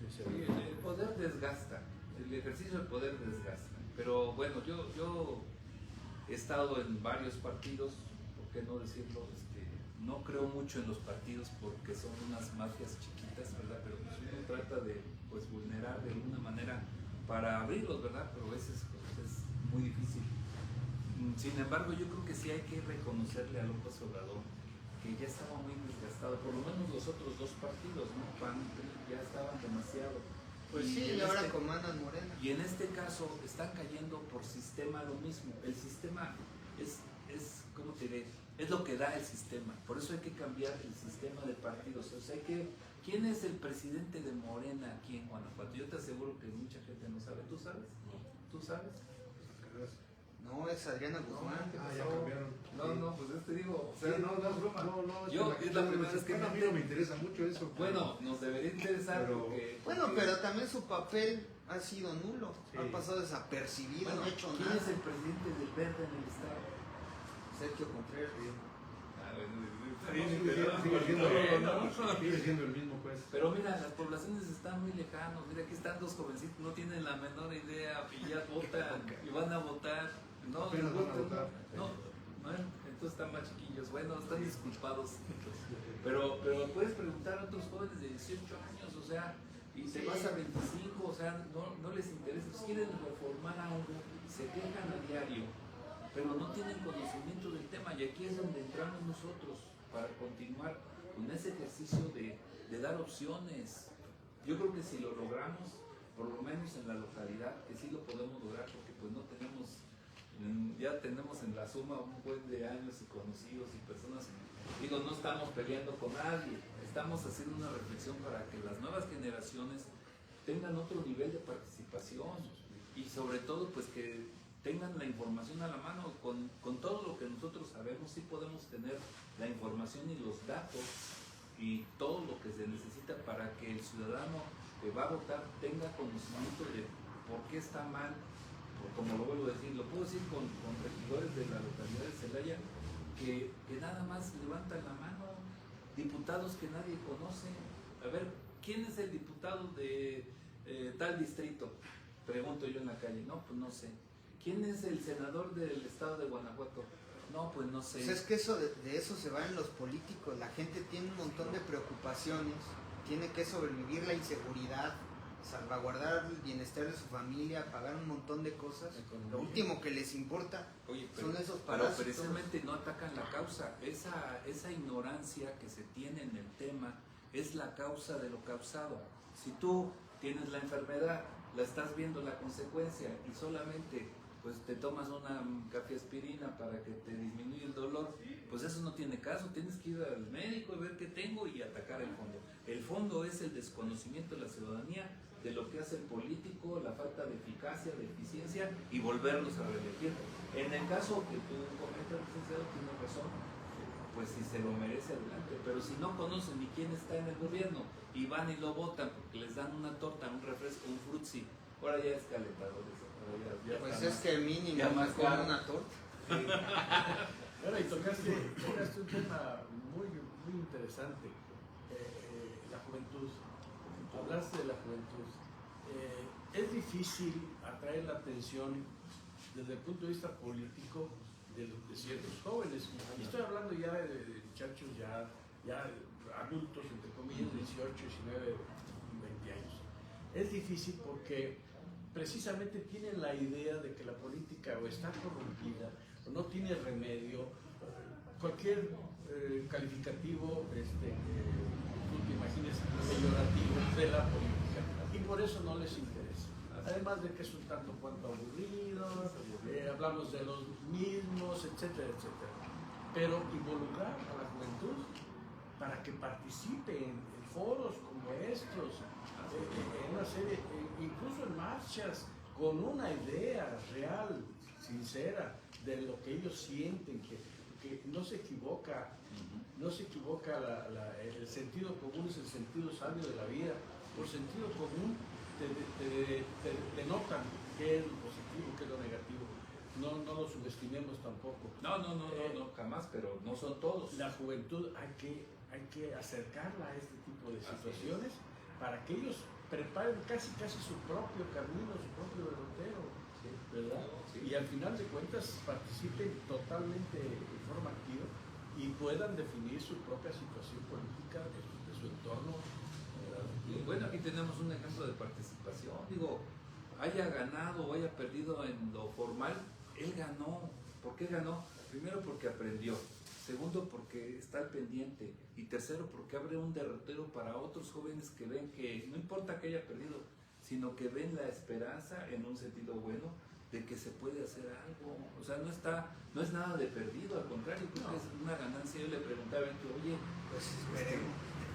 Sí, el poder desgasta, el ejercicio del poder desgasta. Pero bueno, yo he estado en varios partidos, ¿por qué no decirlo? No creo mucho en los partidos porque son unas mafias chiquitas, ¿verdad? Pero pues uno trata de vulnerar de alguna manera para abrirlos, ¿verdad? Pero a veces pues, es muy difícil. Sin embargo, yo creo que sí hay que reconocerle a López Obrador que ya estaba muy desgastado, por lo menos los otros dos partidos, ¿no? PAN, ya estaban demasiado. Pues sí, y ahora comandan Morena. Y en este caso están cayendo por sistema lo mismo. El sistema es ¿cómo te diré? Es lo que da el sistema. Por eso hay que cambiar el sistema de partidos. O sea, hay que ¿quién es el presidente de Morena aquí en Guanajuato? Yo te aseguro que mucha gente no sabe. ¿Tú sabes? ¿Tú sabes? No, es Adriana Guzmán. ¿qué Ah, pasó? ya cambiaron. No, pues te digo, o sea, Sí, no es broma. No, Yo, es la primera vez que a mí no me interesa mucho eso. Bueno, nos debería interesar Pero- porque... Bueno, pero también su papel ha sido nulo. Sí. Ha pasado desapercibido, Bueno, no ha hecho ¿quién nada. es el presidente del Verde en el estado? Sergio Contreras. Sigue siendo el mismo, pues. Pero mira, las poblaciones están muy lejanos. Mira, aquí están dos jovencitos, no tienen la menor idea y ya votan y van a votar. No, Apenas van a votar. No, bueno, entonces están más chiquillos. Bueno, están disculpados. Pero puedes preguntar a otros jóvenes de 18 años, o sea, y te vas a 25, o sea, no les interesa. Si quieren reformar algo, se quejan a diario, pero no tienen conocimiento del tema. Y aquí es donde entramos nosotros para continuar con ese ejercicio de dar opciones. Yo creo que si lo logramos, por lo menos en la localidad, que sí lo podemos lograr, porque pues no tenemos, ya tenemos en la suma un buen de años y conocidos y personas, digo, no estamos peleando con nadie, estamos haciendo una reflexión para que las nuevas generaciones tengan otro nivel de participación y sobre todo pues que tengan la información a la mano. Con todo lo que nosotros sabemos, sí podemos tener la información y los datos y todo lo que se necesita para que el ciudadano que va a votar tenga conocimiento de por qué está mal. Como lo vuelvo a decir, lo puedo decir con regidores de la localidad de Celaya que nada más levantan la mano, diputados que nadie conoce. A ver, ¿quién es el diputado de tal distrito? Pregunto yo en la calle. No, pues no sé. ¿Quién es el senador del estado de Guanajuato? No, pues no sé. Pues es que eso de eso se van los políticos. La gente tiene un montón de preocupaciones, tiene que sobrevivir la inseguridad, salvaguardar el bienestar de su familia, pagar un montón de cosas. Lo último que les importa Oye, son esos pero parásitos. precisamente no atacan la causa. Esa ignorancia que se tiene en el tema es la causa de lo causado. Si tú tienes la enfermedad, la estás viendo la consecuencia y solamente pues te tomas una cafeaspirina para que te disminuya el dolor, pues eso no tiene caso. Tienes que ir al médico y ver qué tengo y atacar el fondo. El fondo es el desconocimiento de la ciudadanía de lo que hace el político, la falta de eficacia, de eficiencia y volverlos a revertir. En el caso que tú comentas, licenciado, tienes razón, pues si se lo merece, adelante. Pero si no conocen ni quién está en el gobierno y van y lo votan porque les dan una torta, un refresco, un frutzi, ahora ya es calentador eso. Ya Pues está es que mínimo ya más con caro. una torta. Ahora, y tocaste un tema muy interesante, la juventud. Hablaste de la juventud. Es difícil atraer la atención desde el punto de vista político de ciertos jóvenes. Y estoy hablando ya de muchachos ya adultos, entre comillas, 18, 19, 20 años. Es difícil porque precisamente tienen la idea de que la política o está corrompida o no tiene remedio. Cualquier calificativo tú te imagines peyorativo de la política, y por eso no les interesa. Además de que es un tanto cuanto aburrido, hablamos de los mismos, etcétera, etcétera. Pero involucrar a la juventud para que participe en foros como estos, en una serie, incluso en marchas, con una idea real, sincera, de lo que ellos sienten, que no se equivoca, el sentido común es el sentido sabio de la vida. Por sentido común te notan qué es lo positivo, qué es lo negativo. No lo subestimemos tampoco. No, jamás, pero no son todos. La juventud hay que acercarla a este tipo de situaciones para que ellos preparen casi su propio camino, su propio derrotero, ¿verdad? Sí. Y al final de cuentas participen totalmente de forma activa y puedan definir su propia situación política de su entorno, ¿verdad? Y bueno, aquí tenemos un ejemplo de participación. Digo, haya ganado o haya perdido en lo formal, él ganó. ¿Por qué ganó? Primero porque aprendió. Segundo, porque está al pendiente. Y tercero, porque abre un derrotero para otros jóvenes que ven que no importa que haya perdido, sino que ven la esperanza en un sentido bueno de que se puede hacer algo. O sea, no es nada de perdido, al contrario, creo que es una ganancia. Yo le preguntaba a Benito, oye, Pues esperemos.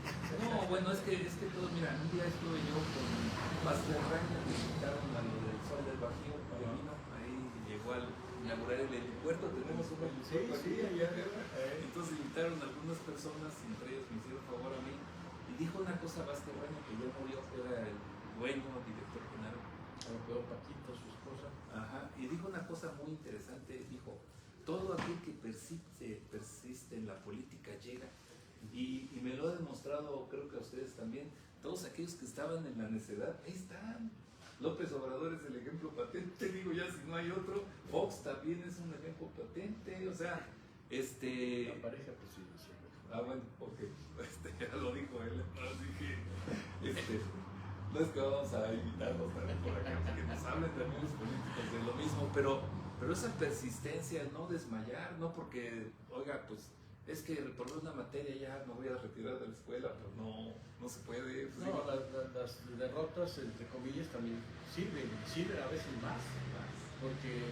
No, bueno, es que todo, mira, un día estuve yo con Vázquez Raña, me invitaron a lo del Sol del Bajío, que vino, ahí llegó al inaugurar el helipuerto, tenemos un helipuerto aquí, entonces invitaron a algunas personas, entre ellos me hicieron favor a mí, y dijo una cosa Vázquez Raña, que ya murió, que era el dueño, director general. Como quedó Paquito, su esposa. Ajá, y dijo una cosa muy interesante, dijo, todo aquel que persiste en la política llega, y me lo ha demostrado, creo que a ustedes también, todos aquellos que estaban en la necedad, ahí están. López Obrador es el ejemplo patente, digo ya si no hay otro, Fox también es un ejemplo patente, o sea, La pareja presidencial. bueno, porque ya lo dijo él, así que, no es que vamos a invitarlos también por acá, porque nos hablen también los políticos de lo mismo, pero esa persistencia, no desmayar, no porque, oiga, pues, es que reprobé una materia, ya me voy a retirar de la escuela, pues no se puede. Pues, No, las derrotas, entre comillas, también sirven a veces más, porque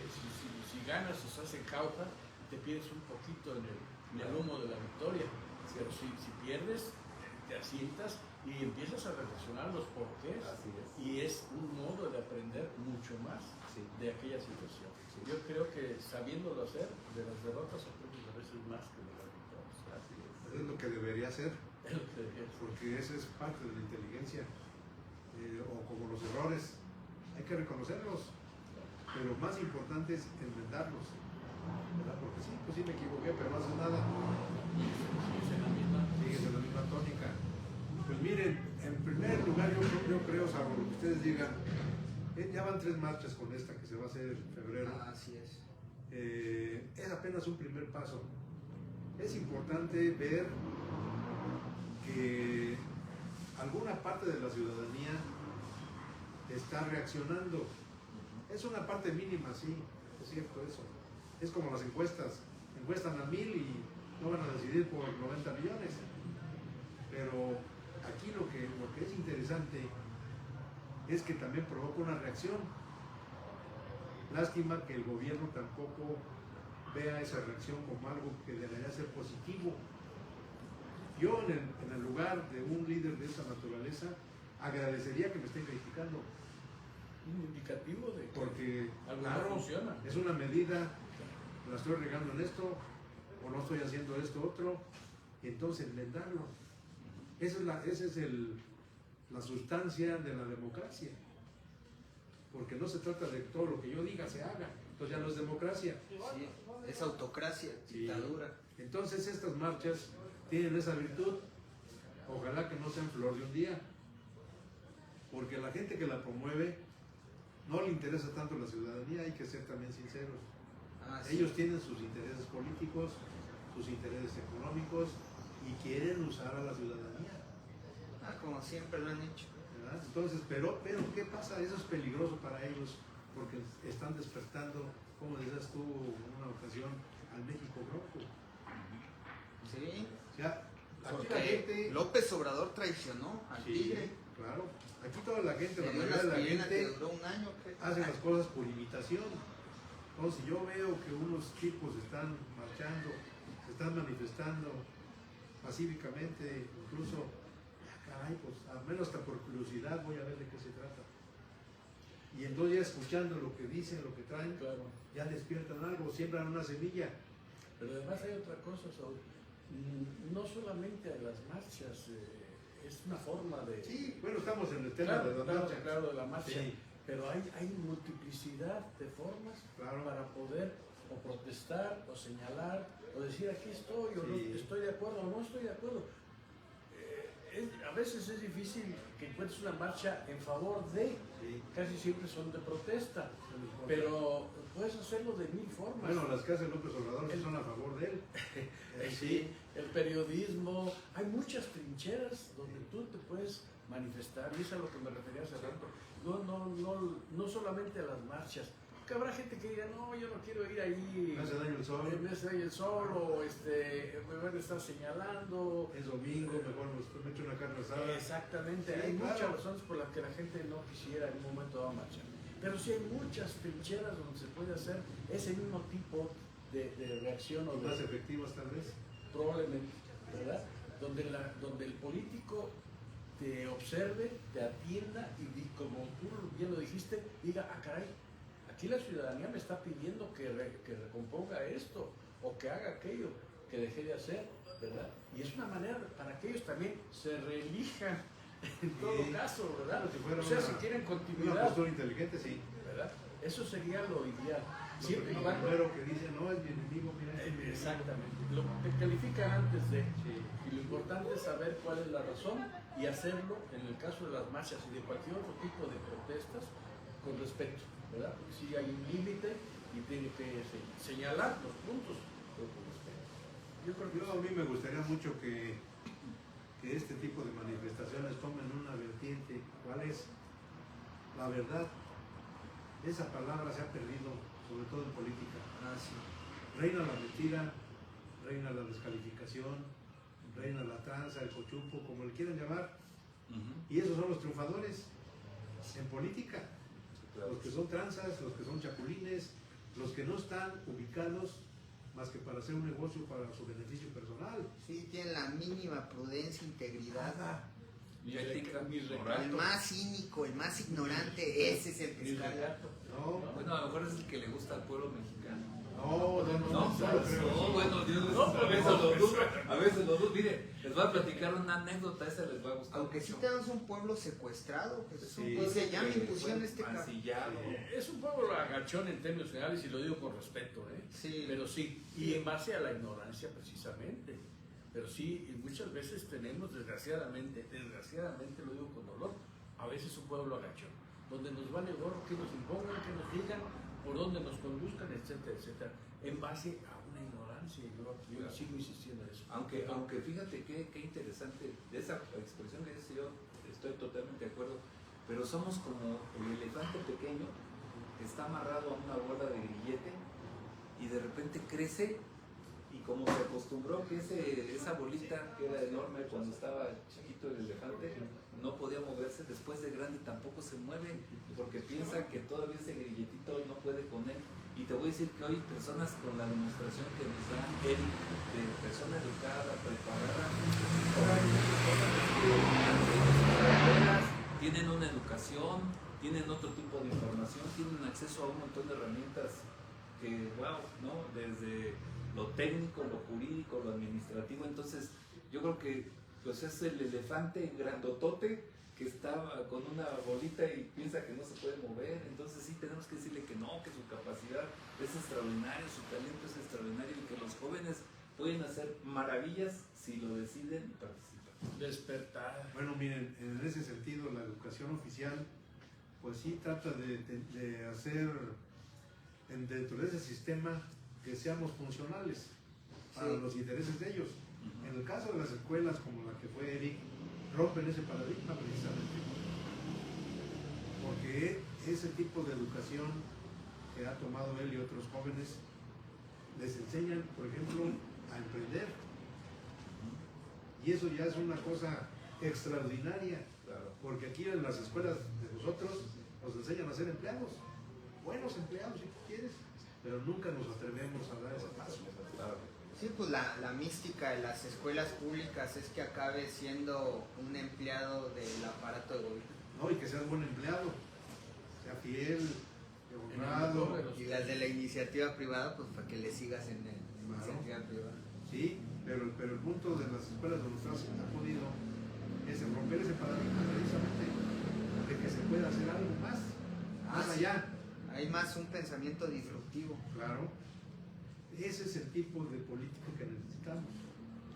si ganas o se hace causa, te pierdes un poquito en el humo de la victoria, pero si pierdes, te asientas y empiezas a reflexionar los porqués, Así es. y es un modo de aprender mucho más de aquella situación. Yo creo que sabiéndolo hacer, de las derrotas aprendes a veces más que de las victorias. Así es. Es lo que debería ser, Es lo que debería ser. porque esa es parte de la inteligencia. O como los errores, hay que reconocerlos, pero más importante es enmendarlos, ¿verdad? Porque sí, pues sí me equivoqué, pero no haces nada, Sigues en la misma. sigues en la misma tónica. Pues miren, en primer lugar yo creo, salvo lo que ustedes digan, ya van 3 marchas con esta que se va a hacer en febrero. Así es. Es apenas un primer paso. Es importante ver que alguna parte de la ciudadanía está reaccionando. Es una parte mínima, sí, es cierto eso. Es como las encuestas. Encuestan a 1000 y no van a decidir por 90 millones. Pero aquí lo que es interesante es que también provoca una reacción. Lástima que el gobierno tampoco vea esa reacción como algo que debería ser positivo. Yo en el lugar de un líder de esa naturaleza agradecería que me estén criticando, Un indicativo de que porque algo claro, no funciona. es una medida, la estoy regando en esto o no estoy haciendo esto otro, y entonces enmendarlo. Esa es la sustancia de la democracia, porque no se trata de todo lo que yo diga se haga, entonces ya no es democracia. Sí, es autocracia, Sí. dictadura. Entonces estas marchas tienen esa virtud, ojalá que no sean flor de un día, porque la gente que la promueve no le interesa tanto la ciudadanía, hay que ser también sinceros. Sí. Ellos tienen sus intereses políticos, sus intereses económicos y quieren usar a la ciudadanía, Como siempre lo han hecho. ¿verdad? Entonces, pero ¿qué pasa? Eso es peligroso para ellos porque están despertando, como decías tú en una ocasión, al México rojo. Sí, O sea, aquí porque la gente... López Obrador traicionó al Sí, tigre. claro. Aquí toda la gente, la Le dio una mayoría de la aspirina que gente duró un año. creo. hace las cosas por imitación. Entonces, si yo veo que unos tipos están marchando, se están manifestando pacíficamente, incluso, caray, pues al menos hasta por curiosidad voy a ver de qué se trata. Y entonces ya escuchando lo que dicen, lo que traen, Claro. ya despiertan algo, siembran una semilla. Pero además hay otra cosa, Saúl. No solamente a las marchas, es una forma de... Sí, bueno, estamos en el tema de la marcha. Claro, de la marcha. Sí. Pero hay multiplicidad de formas Claro. para poder o protestar, o señalar, o decir aquí estoy, o no Sí. estoy de acuerdo, o no estoy de acuerdo. A veces es difícil que encuentres una marcha en favor de, Sí. casi siempre son de protesta, pero puedes hacerlo de 1000 formas. Bueno, las que hace López Obrador sí son a favor de él. Sí, el periodismo, hay muchas trincheras donde tú te puedes manifestar, y es a lo que me refería hace rato. No solamente a las marchas, porque habrá gente que diga, no, yo no quiero ir ahí, Me hace daño el sol. me hace daño el sol, o me van a estar señalando. Es domingo, mejor me echo una carne asada. Exactamente, Sí, hay claro. muchas razones por las que la gente no quisiera en un momento dado marchar. Pero sí hay muchas trincheras donde se puede hacer ese mismo tipo de reacción o Más de, efectivas tal vez. probablemente, ¿verdad? donde el político te observe, te atienda y como tú bien lo dijiste, diga, ah caray, aquí la ciudadanía me está pidiendo que recomponga esto o que haga aquello que dejé de hacer, ¿verdad? Y es una manera para que ellos también se reelijan en todo caso, ¿verdad? Claro, si fuera o sea, una, si quieren una continuidad, postura inteligente, sí. ¿verdad? Eso sería lo ideal. Lo Siempre y cuando... primero que dice, no, es mi enemigo, mira. Es mi enemigo. Exactamente. Lo te califican antes de... Sí. Y lo importante es saber cuál es la razón y hacerlo, en el caso de las marchas y de cualquier otro tipo de protestas, con respeto, ¿verdad? Porque sí hay un límite y tiene que señalar los puntos, pero con respeto. Yo creo que A mí me gustaría mucho que este tipo de manifestaciones tomen una vertiente. ¿Cuál es? La verdad. Esa palabra se ha perdido, sobre todo en política. Reina la mentira, reina la descalificación, reina la tranza, el cochupo, como le quieran llamar. Y esos son los triunfadores en política. Los que son tranzas, los que son chapulines, los que no están ubicados más que para hacer un negocio para su beneficio personal. Sí, tienen la mínima prudencia, integridad. Nada. Y ética, El moral. más cínico, el más ignorante, ese es el que está. No, Bueno, a lo mejor es el que le gusta al pueblo mexicano. no, No, creo. no, bueno, Dios, a veces lo dudo, a veces lo dudo. Mire, les voy a platicar una anécdota, esa les va a gustar. Aunque sí mucho. tenemos un pueblo secuestrado, pues es un Sí. pueblo que ya me Que impusieron fue este caso. mancillado. es un pueblo agachón en términos generales y lo digo con respeto, ¿eh? Sí. Pero sí, y en base a la ignorancia precisamente. Pero sí, y muchas veces tenemos, desgraciadamente lo digo con dolor, a veces un pueblo agachón, donde nos vale gorro que nos impongan, que nos digan por dónde nos conduzcan, etcétera, etcétera, en base a una ignorancia. Yo sigo insistiendo en eso. Aunque fíjate qué interesante, de esa expresión que dice yo, estoy totalmente de acuerdo, pero somos como el elefante pequeño que está amarrado a una bola de grillete y de repente crece, y como se acostumbró que esa bolita que era enorme cuando estaba chiquito el elefante no podía moverse, después de grande tampoco se mueve porque piensa que todavía ese grilletito no puede con él. Y te voy a decir que hoy personas con la demostración que nos da Eric, de persona educada, preparada, tienen una educación, tienen otro tipo de información, tienen acceso a un montón de herramientas que, wow, ¿no? Desde lo técnico, lo jurídico, lo administrativo. Entonces yo creo que pues es el elefante grandotote que está con una bolita y piensa que no se puede mover. Entonces sí tenemos que decirle que no, que su capacidad es extraordinaria, su talento es extraordinario y que los jóvenes pueden hacer maravillas si lo deciden y participan. Despertar. Bueno, miren, en ese sentido la educación oficial pues sí trata de hacer dentro de ese sistema que seamos funcionales para Sí. los intereses de ellos. En el caso de las escuelas como la que fue Eric, rompen ese paradigma precisamente. Porque ese tipo de educación que ha tomado él y otros jóvenes les enseñan, por ejemplo, a emprender. Y eso ya es una cosa extraordinaria, Claro. porque aquí en las escuelas de nosotros nos enseñan a ser empleados, buenos empleados si tú quieres, pero nunca nos atrevemos a dar ese paso. Sí, pues la mística de las escuelas públicas es que acabe siendo un empleado del aparato de gobierno. No, y que seas buen empleado, sea fiel, honrado. Y las de la iniciativa privada, pues para que le sigas en la iniciativa privada. Sí, pero el punto de las escuelas donde estás ha podido es romper ese paradigma precisamente de que se puede hacer algo más Sí. allá. Hay más un pensamiento disruptivo. Claro, ese es el tipo de política que necesitamos,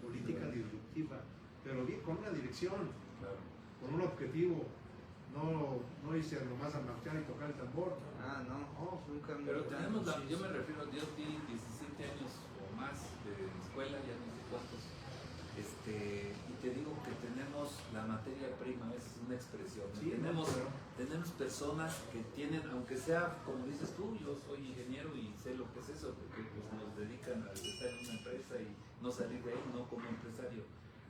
política disruptiva, pero bien con una dirección, Claro. con un objetivo, no irse nomás a marchar y tocar el tambor. Ah, no, nunca. Pero tenemos, yo me refiero, yo di 17 años o más de escuela, ya no sé cuántos, y te digo que tenemos la materia prima, es una expresión. Sí, tenemos, no, pero- tenemos personas que tienen, aunque sea, como dices tú, yo soy ingeniero y sé lo que es eso, porque pues, nos dedican a estar en una empresa y no salir de ahí, no como empresario.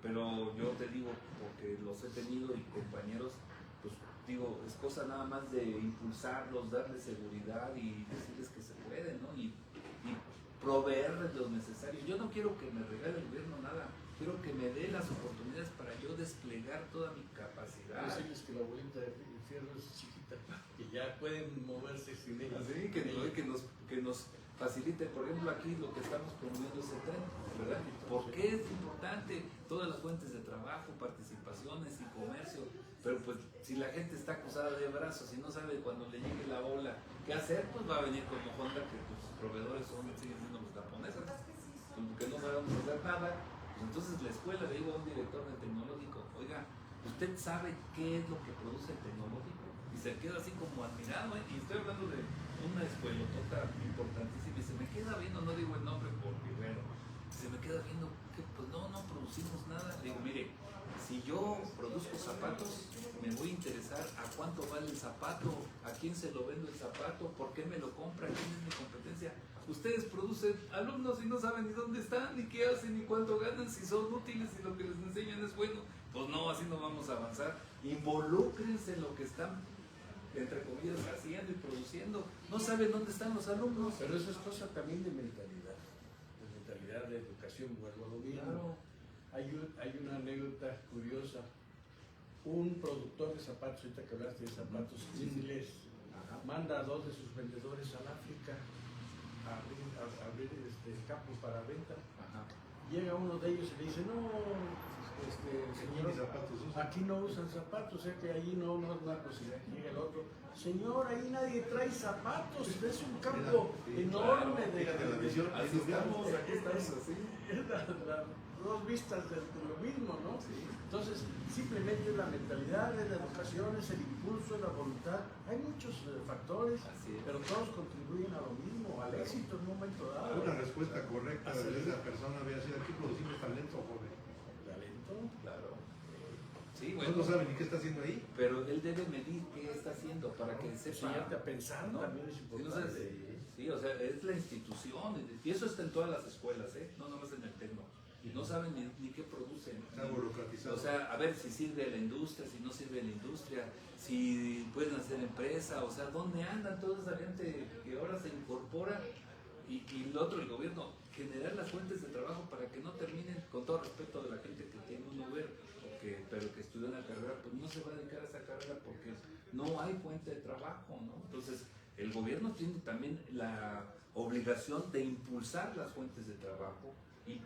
Pero yo te digo, porque los he tenido y compañeros, pues digo, es cosa nada más de impulsarlos, darles seguridad y decirles que se puede, ¿no? Y proveerles lo necesario. Yo no quiero que me regale el gobierno nada. quiero que me dé las oportunidades para yo desplegar toda mi capacidad. Decirles que la bolita de fierro es chiquita, que ya pueden moverse sin ella. Así que nos facilite, por ejemplo, aquí lo que estamos promoviendo es el tren, ¿verdad? ¿Por qué es importante? Todas las fuentes de trabajo, participaciones y comercio, pero pues si la gente está acusada de brazos y no sabe cuando le llegue la ola qué hacer, pues va a venir como Honda, que tus proveedores siguen siendo los japoneses, que no sabemos hacer nada. Pues entonces la escuela, le digo a un director del tecnológico, oiga, ¿usted sabe qué es lo que produce el tecnológico? Y se queda así como admirado, ¿eh? Y estoy hablando de una escuelotota importantísima y se me queda viendo, no digo el nombre por Guerrero, se me queda viendo que pues no producimos nada. Le digo, mire, si yo produzco zapatos, me voy a interesar a cuánto vale el zapato, a quién se lo vendo el zapato, por qué me lo compra, quién es mi competencia. Ustedes producen alumnos y no saben ni dónde están, ni qué hacen, ni cuánto ganan, si son útiles, si lo que les enseñan es bueno. Pues no, así no vamos a avanzar. Involúcrense en lo que están, entre comillas, haciendo y produciendo. No saben dónde están los alumnos. Pero eso es cosa también de mentalidad de educación, vuelvo a lo mismo. Claro. Hay una anécdota curiosa. Un productor de zapatos, ahorita que hablaste de zapatos, inglés, manda a 2 de sus vendedores al África a abrir campos para venta. Ajá. Llega uno de ellos y le dice, no, señor, aquí no usan zapatos, o sea que allí no es una posibilidad. Llega el otro, señor, ahí nadie trae zapatos, es un campo enorme de televisión. Así estamos, aquí estamos así. las dos vistas de lo mismo, ¿no? Sí. Entonces, simplemente la mentalidad, es la educación, es el impulso, es la voluntad. Hay muchos factores, Así es. pero todos contribuyen a lo mismo, al éxito en un momento dado. Una respuesta correcta de esa persona había sido: aquí producimos talento joven. Talento. Claro. Sí, No, bueno. no sabe ni qué está haciendo ahí. Pero él debe medir qué está haciendo para que sepa. Enseñarte a pensar, ¿no? también es Sí, no importante. sé, sí, o sea, es la institución, y eso está en todas las escuelas, ¿eh? No nomás en el Tecno. No saben ni qué producen. Está burocratizado. O sea, a ver si sirve a la industria, si no sirve a la industria, si pueden hacer empresa, o sea, ¿dónde andan toda esa gente que ahora se incorpora? Y lo otro, el gobierno, generar las fuentes de trabajo para que no terminen, con todo respeto de la gente que tiene un Uber, pero que estudia una carrera, pues no se va a dedicar a esa carrera porque no hay fuente de trabajo, ¿no? Entonces, el gobierno tiene también la obligación de impulsar las fuentes de trabajo,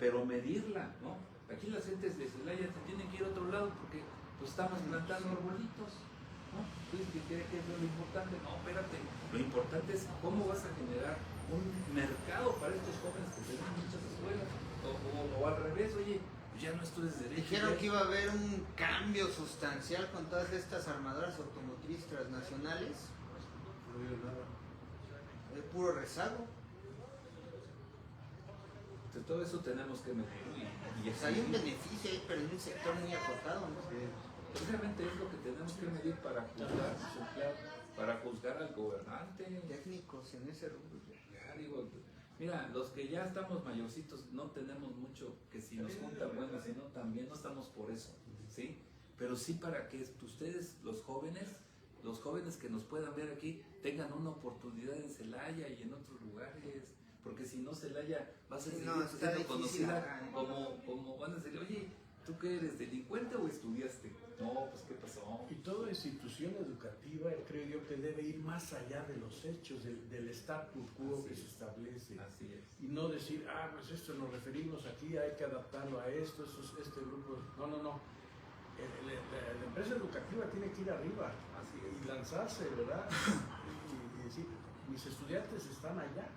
pero medirla, ¿no? Aquí las gentes de Celaya se tienen que ir a otro lado porque pues estamos plantando arbolitos, ¿no? Entonces, ¿qué es lo importante? No, espérate, lo importante es cómo vas a generar un mercado para estos jóvenes que tienen muchas escuelas, o al revés, oye, ya no estudies derecho. Dijeron que iba a haber un cambio sustancial con todas estas armadoras automotrices transnacionales. No veo nada. Es puro rezago. De todo eso tenemos que medir y Pues hay un beneficio ahí, pero en un sector muy acotado, ¿no? precisamente es lo que tenemos que medir para juzgar al gobernante. Técnicos en ese rubro. Ya digo, mira, los que ya estamos mayorcitos no tenemos mucho, que si nos juntan bueno, si no también no estamos por eso, ¿sí? Pero sí para que ustedes, los jóvenes que nos puedan ver aquí, tengan una oportunidad en Celaya y en otros lugares. Porque si no, Celaya va a ser siendo conocida acá, ¿eh? como van a decir, oye, ¿tú qué eres, delincuente o estudiaste? No, pues ¿qué pasó? Y toda institución educativa, creo yo, que debe ir más allá de los hechos, del status quo Así que es. se establece. Así es. Y no decir, pues esto nos referimos aquí, hay que adaptarlo a esto, este grupo. No. La empresa educativa tiene que ir arriba Así y es. lanzarse, ¿verdad? y decir, mis estudiantes están allá,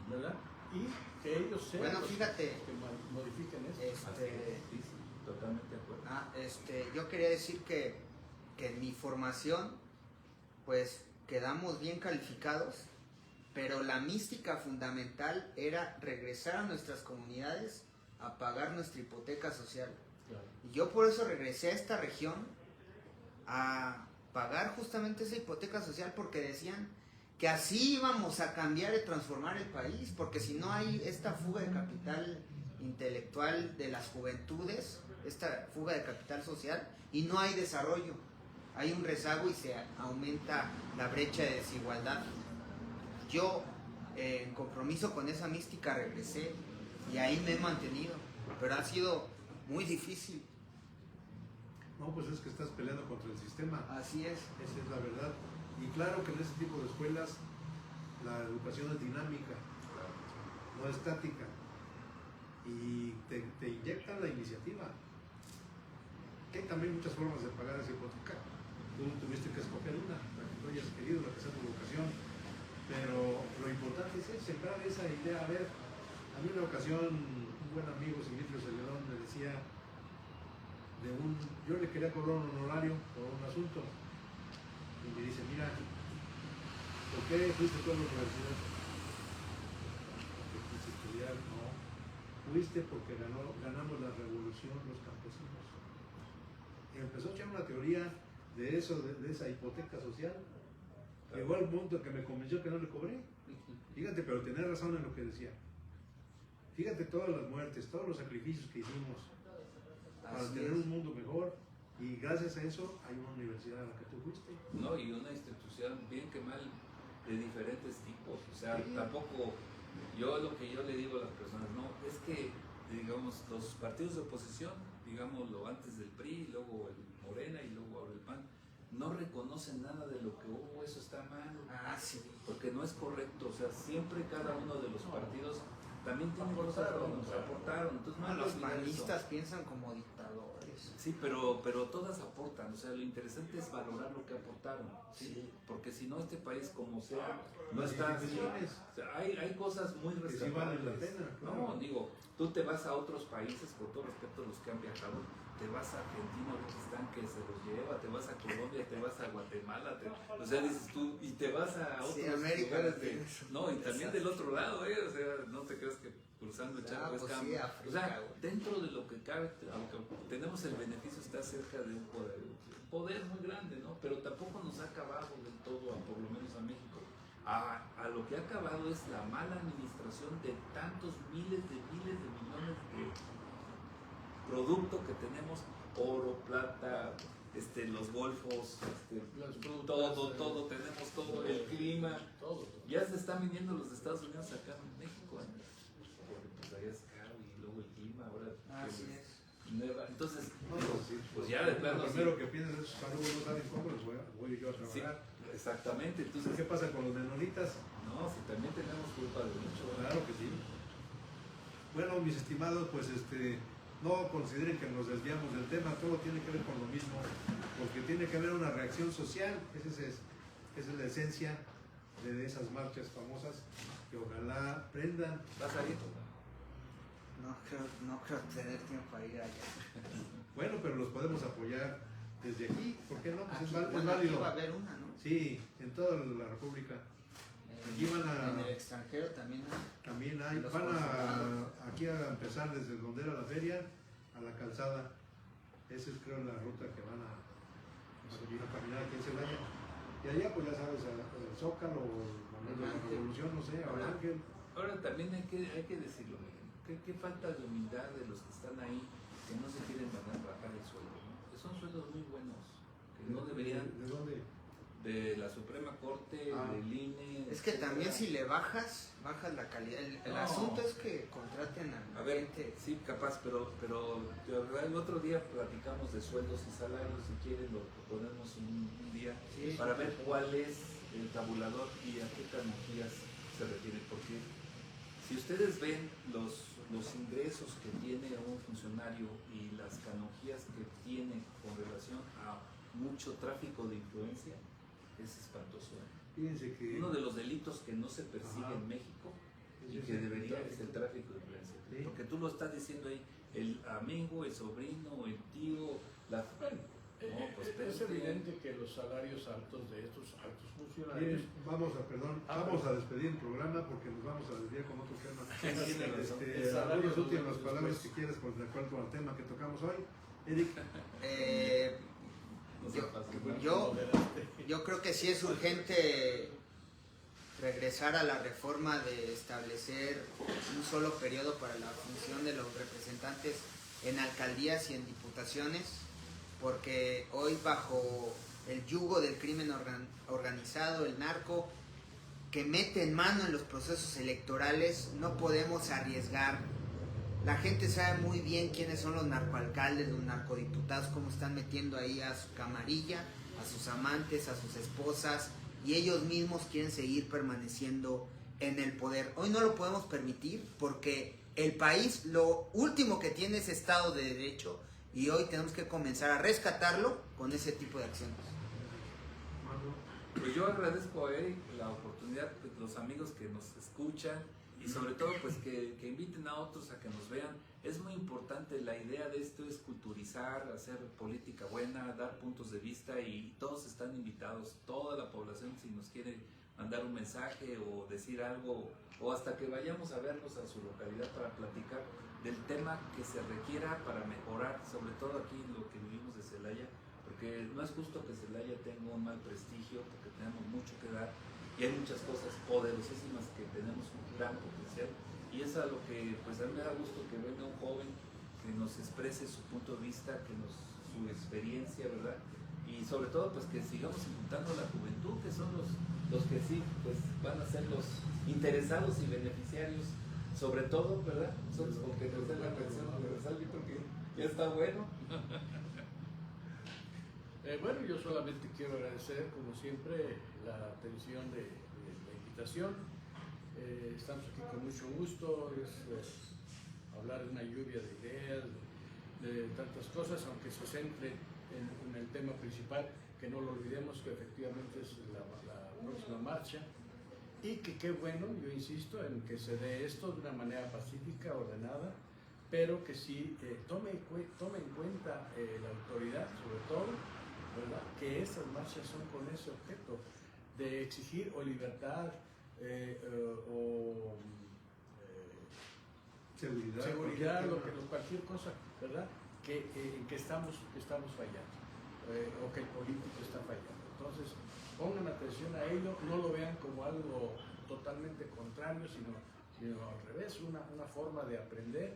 ¿verdad? Y que ellos sean Bueno, los fíjate, que modifiquen esto. Así es. Sí, sí, totalmente de acuerdo. Yo quería decir que en mi formación, pues quedamos bien calificados, pero la mística fundamental era regresar a nuestras comunidades a pagar nuestra hipoteca social. Claro. Y yo por eso regresé a esta región a pagar justamente esa hipoteca social, porque decían que así íbamos a cambiar y transformar el país, porque si no hay esta fuga de capital intelectual de las juventudes, esta fuga de capital social, y no hay desarrollo, hay un rezago y se aumenta la brecha de desigualdad. Yo, en compromiso con esa mística, regresé y ahí me he mantenido, pero ha sido muy difícil. No, pues es que estás peleando contra el sistema. Así es. Esa es la verdad. Y claro que en ese tipo de escuelas la educación es dinámica, no estática. Y te inyectan la iniciativa. Hay también muchas formas de pagar esa hipoteca. Tú tuviste que escoger una, la que tú hayas querido, la que sea tu vocación. Pero lo importante es sembrar esa idea. A ver, a mí una ocasión un buen amigo, Silvio Celedón, me decía yo le quería cobrar un honorario por un asunto. Y me dice, mira, ¿por qué fuiste tú a la universidad? Porque quise estudiar, no. Fuiste porque ganamos la revolución los campesinos. Y empezó a echar una teoría de eso, de esa hipoteca social. Llegó al punto que me convenció que no le cobré. Fíjate, pero tenía razón en lo que decía. Fíjate todas las muertes, todos los sacrificios que hicimos para tener un mundo mejor. Y gracias a eso hay una universidad a la que tú fuiste. No, y una institución, bien que mal, de diferentes tipos. O sea, Sí. tampoco, lo que yo le digo a las personas, no, es que, digamos, los partidos de oposición, digámoslo, antes del PRI, luego el Morena y luego ahora el PAN, no reconocen nada de lo que hubo, eso está mal. Ah, sí. Porque no es correcto, o sea, siempre cada uno de los partidos también tiene cosas buenas, aportaron. Entonces, no hay que Los olvidar eso. panistas piensan como dictadores. Sí, pero todas aportan, o sea, lo interesante es valorar lo que aportaron, ¿sí? Sí. Porque si no, este país como sea, no Las está... instituciones. O sea, hay cosas muy Que sí valen la rescatables. pena, claro. No, digo, tú te vas a otros países, con todo respeto a los que han viajado, te vas a Argentina, Uzbekistán, que se los lleva, te vas a Colombia, te vas a Guatemala, o sea, dices tú, y te vas a otros Sí, América lugares tiene eso. no, y también del otro lado, o sea, no te creas que cruzando el charco es pues cambio. sí, África, O sea, güey. dentro de lo que cabe, aunque tenemos el beneficio de estar cerca de un poder muy grande, ¿no? Pero tampoco nos ha acabado del todo, por lo menos a México. A lo que ha acabado es la mala administración de tantos miles de millones de productos que tenemos, oro, plata, los golfos, Las frutas, todo, tenemos todo, el clima. Todo. Ya se están viniendo los de Estados Unidos acá en México, porque pues allá es caro y luego el clima, ahora Así que es. nueva. Entonces, No, digo, sí, pues ya de plano. Lo primero que piensas es, cuando no saben cómo les voy yo a Sí, trabajar. exactamente. Entonces, ¿Qué pasa con los menonitas? no, si también tenemos culpa de mucho. Claro que sí. Bueno, mis estimados, pues no consideren que nos desviamos del tema, todo tiene que ver con lo mismo, porque tiene que haber una reacción social, esa es la esencia de esas marchas famosas que ojalá prendan. ¿Vas a ir? No creo tener tiempo para ir allá. Bueno, pero los podemos apoyar desde aquí, ¿por qué no? Pues es Aquí, bueno, aquí válido. va a haber una, ¿no? Sí, en toda la República. Aquí van a- En el extranjero también hay. También hay, Los van consulados. aquí a empezar desde donde era la feria a la calzada. Esa es creo la ruta que van a caminar aquí en Celaya. Y allá pues ya sabes, el Zócalo, el Monumento de la Revolución, no sé, al Ángel. Ahora también hay que decirlo, ¿qué falta de humildad de los que están ahí que no se quieren bajar el sueldo, ¿no? Que son sueldos muy buenos, que no deberían, ¿De dónde? de la Suprema Corte, Ah. del INE. Es que etcétera. también si le bajas la calidad. El No. asunto es que contraten a A ver, gente. sí, capaz, pero el otro día platicamos de sueldos y salarios, si quieren lo ponemos un día Sí. para ver cuál es el tabulador y a qué canonjías se refiere, porque si ustedes ven los ingresos que tiene un funcionario y las canonjías que tiene con relación a mucho tráfico de influencia, es espantoso. Fíjense que Uno de los delitos que no se persigue Ajá. en México y es que el debería tráfico. es el tráfico de influencia. Sí. Porque tú lo estás diciendo ahí, el amigo, el sobrino, el tío, la... Bueno, No, pues, es espérate. evidente que los salarios altos de estos altos funcionarios Miren, vamos a despedir el programa porque nos vamos a desviar con otro tema. Tiene razón. El salario Algunas lo últimas vemos palabras después. que quieras con de acuerdo al tema que tocamos hoy. Eric, No se pasa. Yo creo que sí es urgente regresar a la reforma de establecer un solo periodo para la función de los representantes en alcaldías y en diputaciones, porque hoy bajo el yugo del crimen organizado, el narco, que mete en mano en los procesos electorales, no podemos arriesgar La gente sabe muy bien quiénes son los narcoalcaldes, los narcodiputados, cómo están metiendo ahí a su camarilla, a sus amantes, a sus esposas, y ellos mismos quieren seguir permaneciendo en el poder. Hoy no lo podemos permitir porque el país lo último que tiene es Estado de Derecho, y hoy tenemos que comenzar a rescatarlo con ese tipo de acciones. Pues yo agradezco a Eric la oportunidad, pues, los amigos que nos escuchan y sobre todo pues que inviten a otros a que nos vean. Es muy importante, la idea de esto es culturizar, hacer política buena, dar puntos de vista, y todos están invitados, toda la población, si nos quiere mandar un mensaje o decir algo, o hasta que vayamos a verlos a su localidad para platicar del tema que se requiera para mejorar, sobre todo aquí lo que vivimos de Celaya, porque no es justo que Celaya tenga un mal prestigio, porque tenemos mucho que dar y hay muchas cosas poderosísimas que tenemos un gran potencial, y es a lo que pues a mí me da gusto que venga un joven que nos exprese su punto de vista, su experiencia, ¿verdad? Y sobre todo pues que sigamos impulsando a la juventud, que son los que sí pues van a ser los interesados y beneficiarios, sobre todo, ¿verdad? Son los que nos den la pensión universal, yo creo que ya está bueno. Bueno, yo solamente quiero agradecer, como siempre, la atención de la invitación. Estamos aquí con mucho gusto, hablar de una lluvia de ideas, de tantas cosas, aunque se centre en el tema principal, que no lo olvidemos, que efectivamente es la próxima marcha, y que qué bueno, yo insisto, en que se dé esto de una manera pacífica, ordenada, pero que sí tome en cuenta la autoridad, sobre todo, ¿verdad?, que estas marchas son con ese objeto de exigir o libertad o seguridad, cualquier cosa, ¿verdad?, en que estamos fallando, o que el político está fallando. Entonces, pongan atención a ello, no lo vean como algo totalmente contrario, sino al revés, una forma de aprender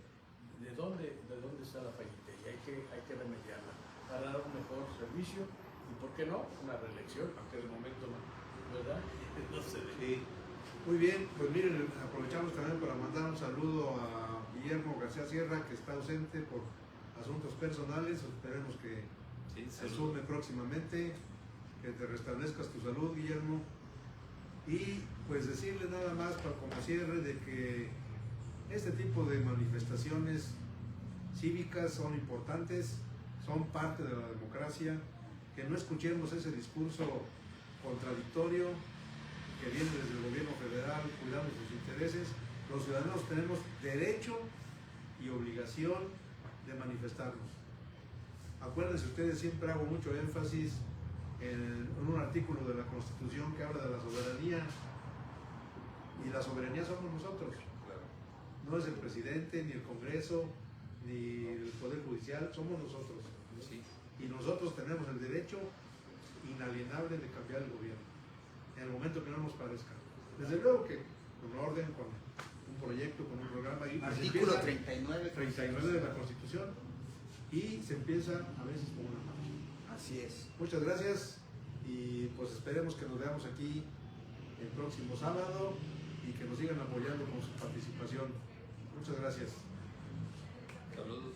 de dónde está la fallita, y hay que remediarla para dar un mejor servicio, y por qué no, una reelección, aunque de momento no, ¿verdad? No se dé. Sí. Muy bien, pues miren, aprovechamos también para mandar un saludo a Guillermo García Sierra, que está ausente por asuntos personales. Esperemos que se sume próximamente, que te restablezcas tu salud, Guillermo. Y pues decirle nada más para como cierre de que este tipo de manifestaciones cívicas son importantes, son parte de la democracia, que no escuchemos ese discurso contradictorio que viene desde el gobierno federal cuidando sus intereses. Los ciudadanos tenemos derecho y obligación de manifestarnos. Acuérdense ustedes, siempre hago mucho énfasis en un artículo de la Constitución que habla de la soberanía, y la soberanía somos nosotros. No es el presidente, ni el Congreso, ni el Poder Judicial, somos nosotros. Sí. Y nosotros tenemos el derecho inalienable de cambiar el gobierno en el momento que no nos parezca. Desde luego que con orden, con un proyecto, con un programa. Y Artículo 39. 39 de la Constitución, y se empieza a veces con una marcha. Así es. Muchas gracias, y pues esperemos que nos veamos aquí el próximo sábado y que nos sigan apoyando con su participación. Muchas gracias. Saludos.